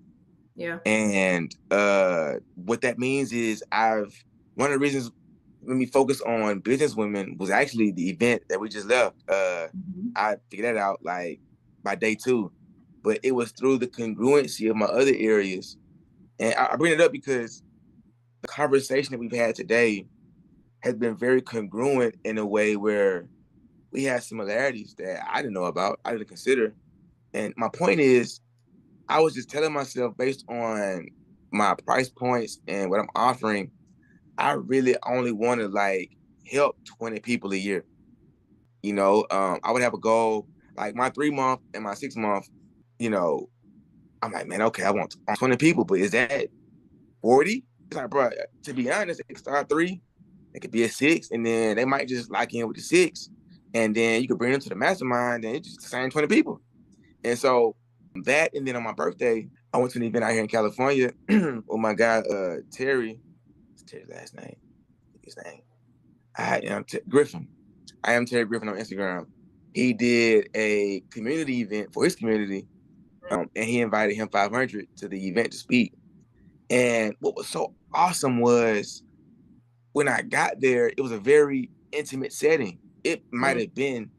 Yeah. And what that means is one of the reasons when we focus on business women was actually the event that we just left. Mhm. I figured that out like by day 2, but it was through the congruency of my other areas. And I bring it up because the conversation that we've had today has been very congruent in a way where we have similarities that I didn't know about, I didn't consider. And my point is, I was just telling myself based on my price points and what I'm offering, I really only want to like help 20 people a year. I would have a goal like my 3 month and my 6 month, you know, I'm like, man, okay, I want 20 people, but is that 40? It's like, bro, to be honest, it could start 3, it could be a 6, and then they might just lock in with the 6. And then you could bring them to the mastermind and it's just the same 20 people. And so that, and then on my birthday, I went to an event out here in California with my guy, Terry. What's Terry's last name? His name. I am Griffin. I am Terry Griffin on Instagram. He did a community event for his community, and he invited him 500 to the event to speak. And what was so awesome was when I got there, it was a very intimate setting. It might have been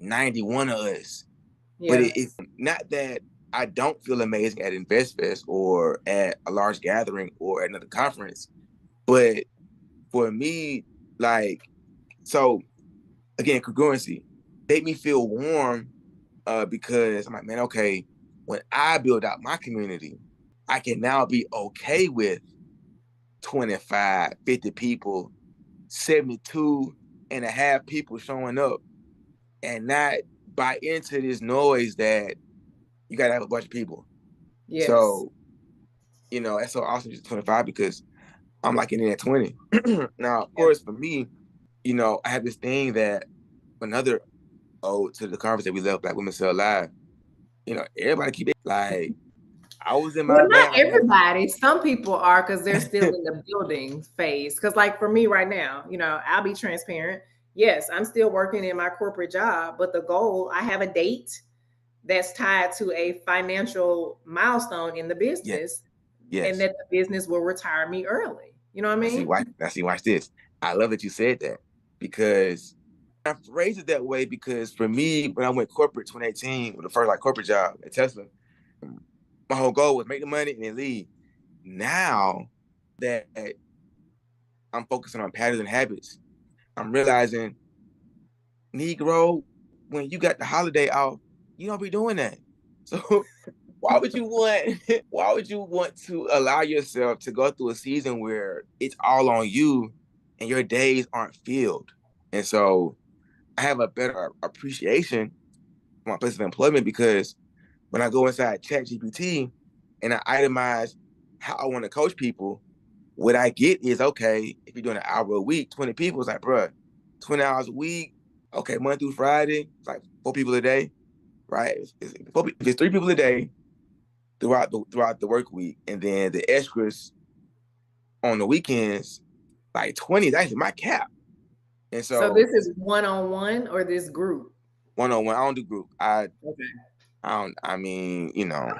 91 of us, but Yeah. it's not that I don't feel amazing at InvestFest or at a large gathering or at another conference, but for me, like, so again, congruency made me feel warm because I'm like, man, okay, when I build out my community, I can now be okay with 25, 50 people, 72 and a half people showing up and not buy into this noise that you got to have a bunch of people. Yes. So, that's so awesome just 25 because I'm like in at 20. Now, of Yeah. course, for me, I have this thing that another ode to the conference that we left, Black Women Sell Live, everybody keep it like, I was in my Well, not bag. I had, everybody. Some people are because they're still in the building phase. Because, like for me right now, I'll be transparent. Yes, I'm still working in my corporate job, but the goal, I have a date that's tied to a financial milestone in the yes, business, and yes. that the business will retire me early. You know what I Now see, mean? watch this. I love that you said that because I phrased it that way because for me, when I went corporate 2018 with the first like corporate job at Tesla, my whole goal was make the money and then leave. Now that I'm focusing on patterns and habits, I'm realizing, Negro, when you got the holiday off, you don't be doing that. So why would you want why would you want to allow yourself to go through a season where it's all on you and your days aren't filled? And so I have a better appreciation for my place of employment because when I go inside ChatGPT and I itemize how I want to coach people, what I get is, okay, if you're doing an hour a week, 20 people, it's like, bruh, 20 hours a week, okay, Monday through Friday, it's like 4 people a day, right? If it's 3 people a day throughout the work week, and then the extras on the weekends, like 20 is actually my cap. And So so this is one on one or this group? 1-on-1, I don't do group. Okay. I don't, I mean, Okay.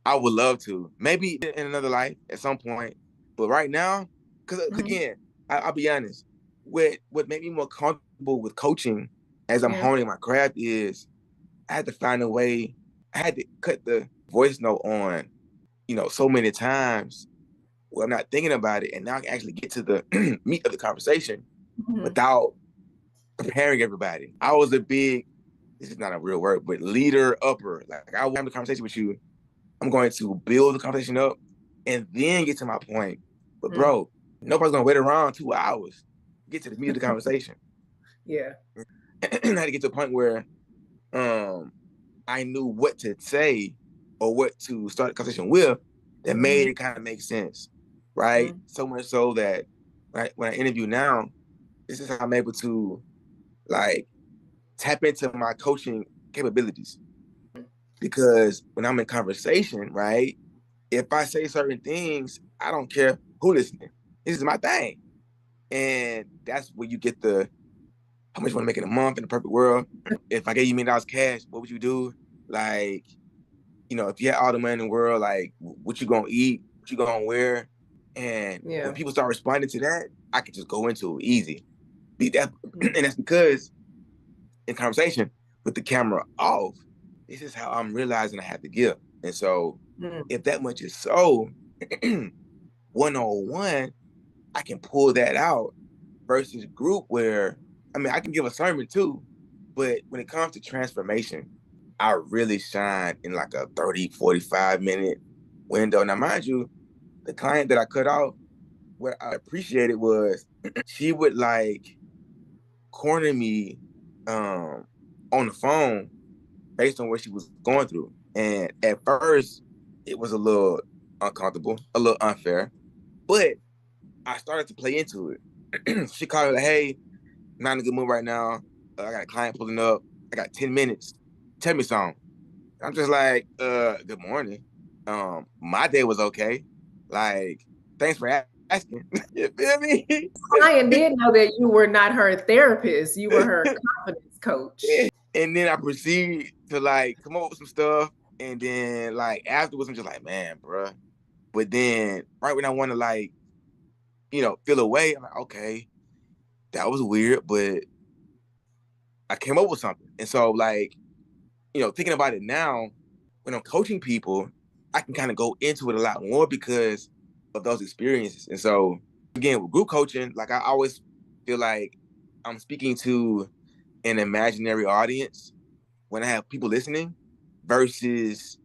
I would love to. Maybe in another life at some point. But right now, because Mhm. again, I'll be honest, what made me more comfortable with coaching as I'm Yeah. honing my craft is I had to find a way. I had to cut the voice note on, so many times where I'm not thinking about it, and now I can actually get to the meat of the conversation Mhm. without preparing everybody. I was a big, this is not a real word, but leader upper. Like I will have a conversation with you. I'm going to build the conversation up and then get to my point. But Mhm. bro, nobody's gonna wait around 2 hours to get to the meat of the conversation. Yeah. I had to get to a point where um I knew what to say or what to start the conversation with that made Mhm. it kind of make sense. Right. Mhm. So much so that when I interview now, this is how I'm able to like tap into my coaching capabilities. Because when I'm in conversation, right, if I say certain things, I don't care who listening. This is my thing. And that's where you get the how much you want to make in a month in the perfect world. If I gave you $1 million cash, what would you do? Like, if you had all the money in the world, like what you gonna eat, what you gonna wear. And when Yeah. people start responding to that, I can just go into it easy. Mhm. And that's because in conversation with the camera off, this is how I'm realizing I have to give. And so Mhm. if that much is so, one-on-one, I can pull that out versus group where, I mean, I can give a sermon too, but when it comes to transformation, I really shine in like a 30, 45-minute window. Now, mind you, the client that I cut off, what I appreciated was she would like corner me um, on the phone based on what she was going through. And at first, it was a little uncomfortable, a little unfair, but I started to play into it. She called me like, hey, I'm not in a good mood right now. I got a client pulling up. I got 10 minutes. Tell me something. I'm just like, good morning. My day was okay. Like, thanks for asking. You feel me? Client did know that you were not her therapist. You were her confidence coach. And then I proceed to like come up with some stuff. And then like afterwards, I'm just like, man, bruh. But then right when I want to like, feel away, I'm like, okay, that was weird, but I came up with something. And so like, thinking about it now, when I'm coaching people, I can kind of go into it a lot more because of those experiences. And so again, with group coaching, like I always feel like I'm speaking to an imaginary audience when I have people listening versus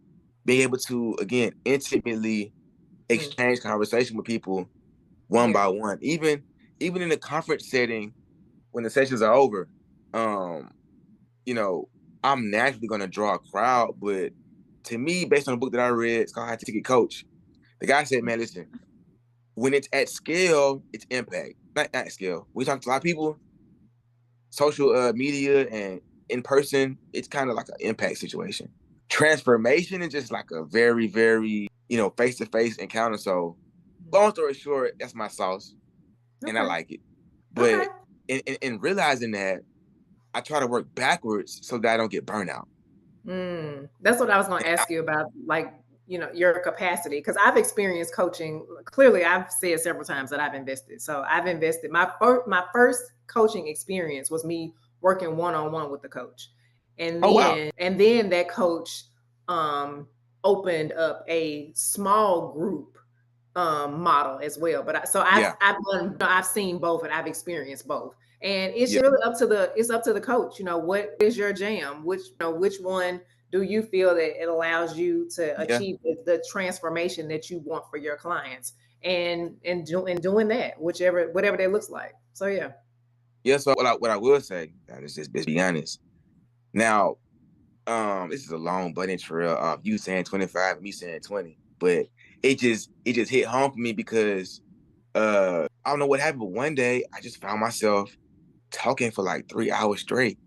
being able to, again, intimately Mm. exchange conversation with people one Yeah. by one. Even in a conference setting, when the sessions are over, um, you know, I'm naturally gonna draw a crowd. But to me, based on the book that I read, it's called High Ticket Coach. The guy said, man, listen, when it's at scale, it's impact. Not at scale. We talk to a lot of people, social media and in person, it's kind of like an impact situation. Transformation is just like a very, very, face-to-face encounter. So long story short, that's my sauce and I Okay. like it. Okay. But in realizing that, I try to work backwards so that I don't get burnout. That's what I was going to ask you about, like, your capacity, because I've experienced coaching. Clearly, I've said several times that I've invested. So I've invested. My first coaching experience was me working one on one with the coach, and Oh wow. then that coach um, opened up a small group model as well. But Yeah. I've seen both and I've experienced both. And it's Yeah. really up to the coach. What is your jam? Which one do you feel that it allows you to Yeah. achieve the transformation that you want for your clients? And doing that, whatever that looks like. So yeah. Yeah. So what I will say, and it's just be honest. Now, this is a long budding trail of you saying 25 and me saying 20. But it just hit home for me because I don't know what happened, but one day I just found myself talking for like 3 hours straight.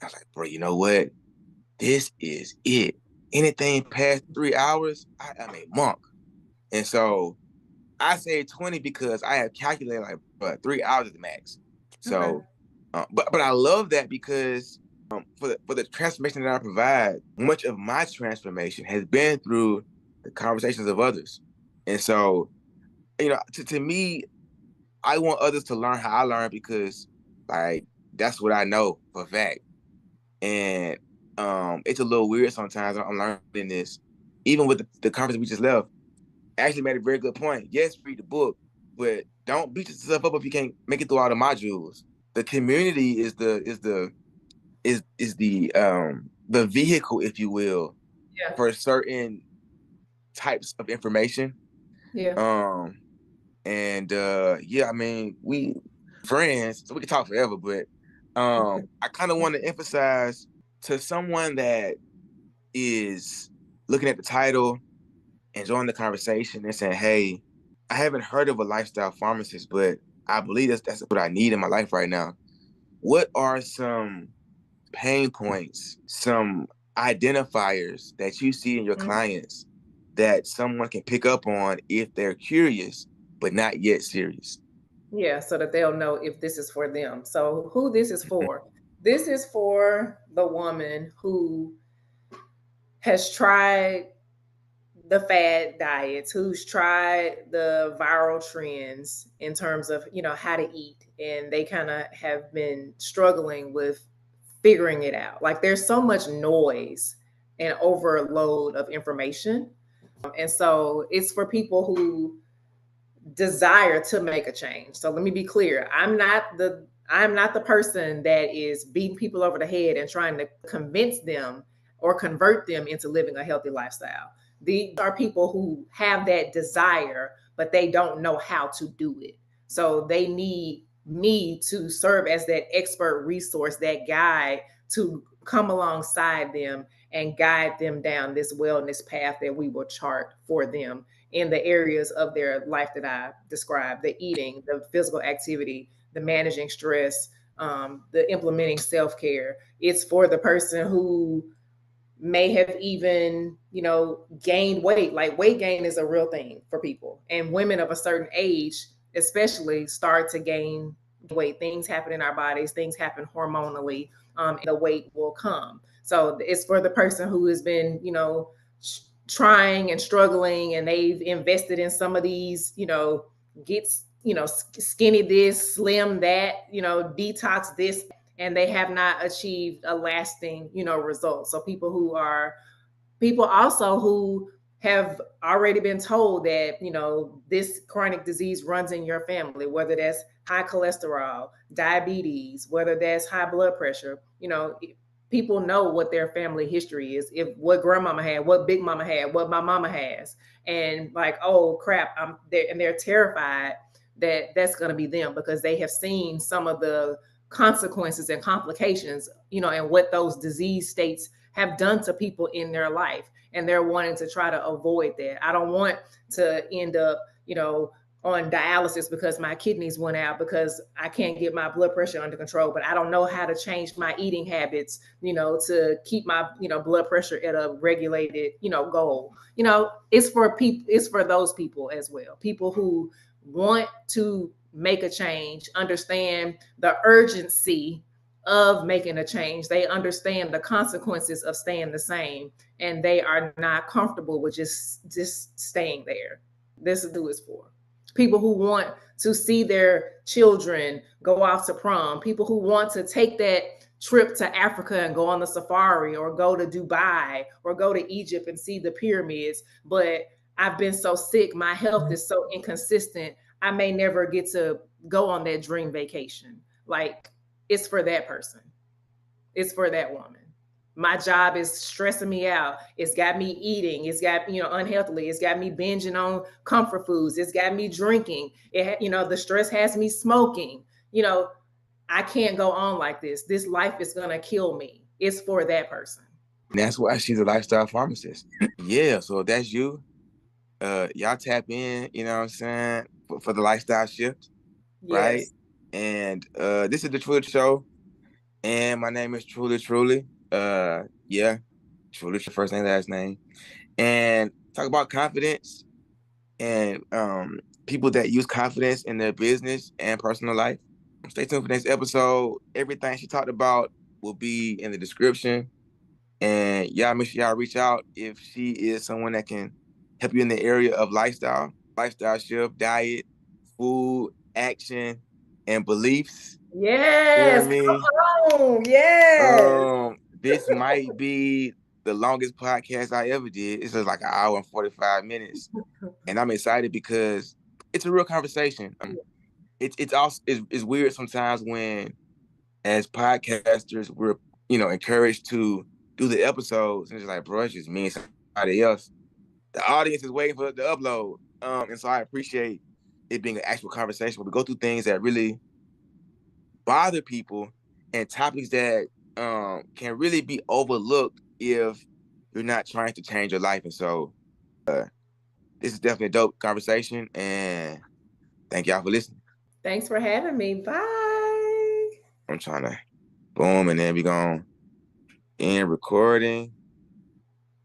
I was like, bro, you know what? This is it. Anything past 3 hours, I am a monk. And so I say 20 because I have calculated like 3 hours is the max. Okay. So, but I love that because for the transformation that I provide, much of my transformation has been through the conversations of others. And so to me, I want others to learn how I learn because like that's what I know for a fact. And it's a little weird sometimes. I'm learning this, even with the conference we just left. Ashley made a very good point. Yes, read the book, but don't beat yourself up if you can't make it through all the modules. The community is the vehicle, if you will, Yeah. for certain types of information. Yeah. Um, and yeah, I mean, we friends, so we can talk forever, but I kind of want to emphasize to someone that is looking at the title, enjoying the conversation, and saying, "Hey, I haven't heard of a lifestyle pharmacist, but I believe that's what I need in my life right now. What are some pain points, some identifiers that you see in your Mhm. clients that someone can pick up on if they're curious but not yet serious?" Yeah, so that they'll know if this is for them. So, who this is for? This is for the woman who has tried the fad diets, who's tried the viral trends in terms of, how to eat, and they kind of have been struggling with figuring it out. Like there's so much noise and overload of information. And so it's for people who desire to make a change. So let me be clear. I'm not the person that is beating people over the head and trying to convince them or convert them into living a healthy lifestyle. These are people who have that desire, but they don't know how to do it. So they need me to serve as that expert resource, that guide to come alongside them and guide them down this wellness path that we will chart for them in the areas of their life that I described: the eating, the physical activity, the managing stress, the implementing self care. It's for the person who may have even, gained weight. Like weight gain is a real thing for people. And women of a certain age, especially, start to gain weight. Things happen in our bodies, things happen hormonally, and the weight will come. So it's for the person who has been, trying and struggling, and they've invested in some of these, gets, skinny this, slim that, detox this, and they have not achieved a lasting, result. So people also who have already been told that, this chronic disease runs in your family, whether that's high cholesterol, diabetes, whether that's high blood pressure. People know what their family history is, if what grandmama had, what big mama had, what my mama has, and like, oh crap, I'm there, and they're terrified that that's going to be them because they have seen some of the consequences and complications, and what those disease states have done to people in their life, and they're wanting to try to avoid that. I don't want to end up, on dialysis because my kidneys went out because I can't get my blood pressure under control, but I don't know how to change my eating habits, to keep my, blood pressure at a regulated, goal. It's for people, it's for those people as well. People who want to make a change, understand the urgency of making a change. They understand the consequences of staying the same, and they are not comfortable with just staying there. This is who it's for. People who want to see their children go off to prom, people who want to take that trip to Africa and go on the safari, or go to Dubai, or go to Egypt and see the pyramids, but I've been so sick, my health is so inconsistent, I may never get to go on that dream vacation. Like, it's for that person. It's for that woman. My job is stressing me out. It's got me eating. It's got, unhealthily. It's got me binging on comfort foods. It's got me drinking. The stress has me smoking. I can't go on like this. This life is going to kill me. It's for that person. And that's why she's a lifestyle pharmacist. Yeah, so if that's you, y'all tap in, you know what I'm saying, for the lifestyle shift, right? Yes. And this is the Truly Show, and my name is Truly. Yeah, Truly, first name, last name. And talk about confidence and people that use confidence in their business and personal life. Stay tuned for the next episode. Everything she talked about will be in the description. And y'all make sure y'all reach out if she is someone that can help you in the area of lifestyle. lifestyle shift, diet, food, action, and beliefs. You know what I Yes, mean? come on. Yes. This might be the longest podcast I ever did. It's just like an hour and 45 minutes. And I'm excited because it's a real conversation. It's also it's weird sometimes when as podcasters we're encouraged to do the episodes and it's like, bro, it's just me and somebody else. The audience is waiting for it to upload. And so I appreciate it being an actual conversation where we go through things that really bother people and topics that can really be overlooked if you're not trying to change your life. And so this is definitely a dope conversation. And thank y'all for listening. Thanks for having me. Bye. I'm trying to boom and then we going to end recording.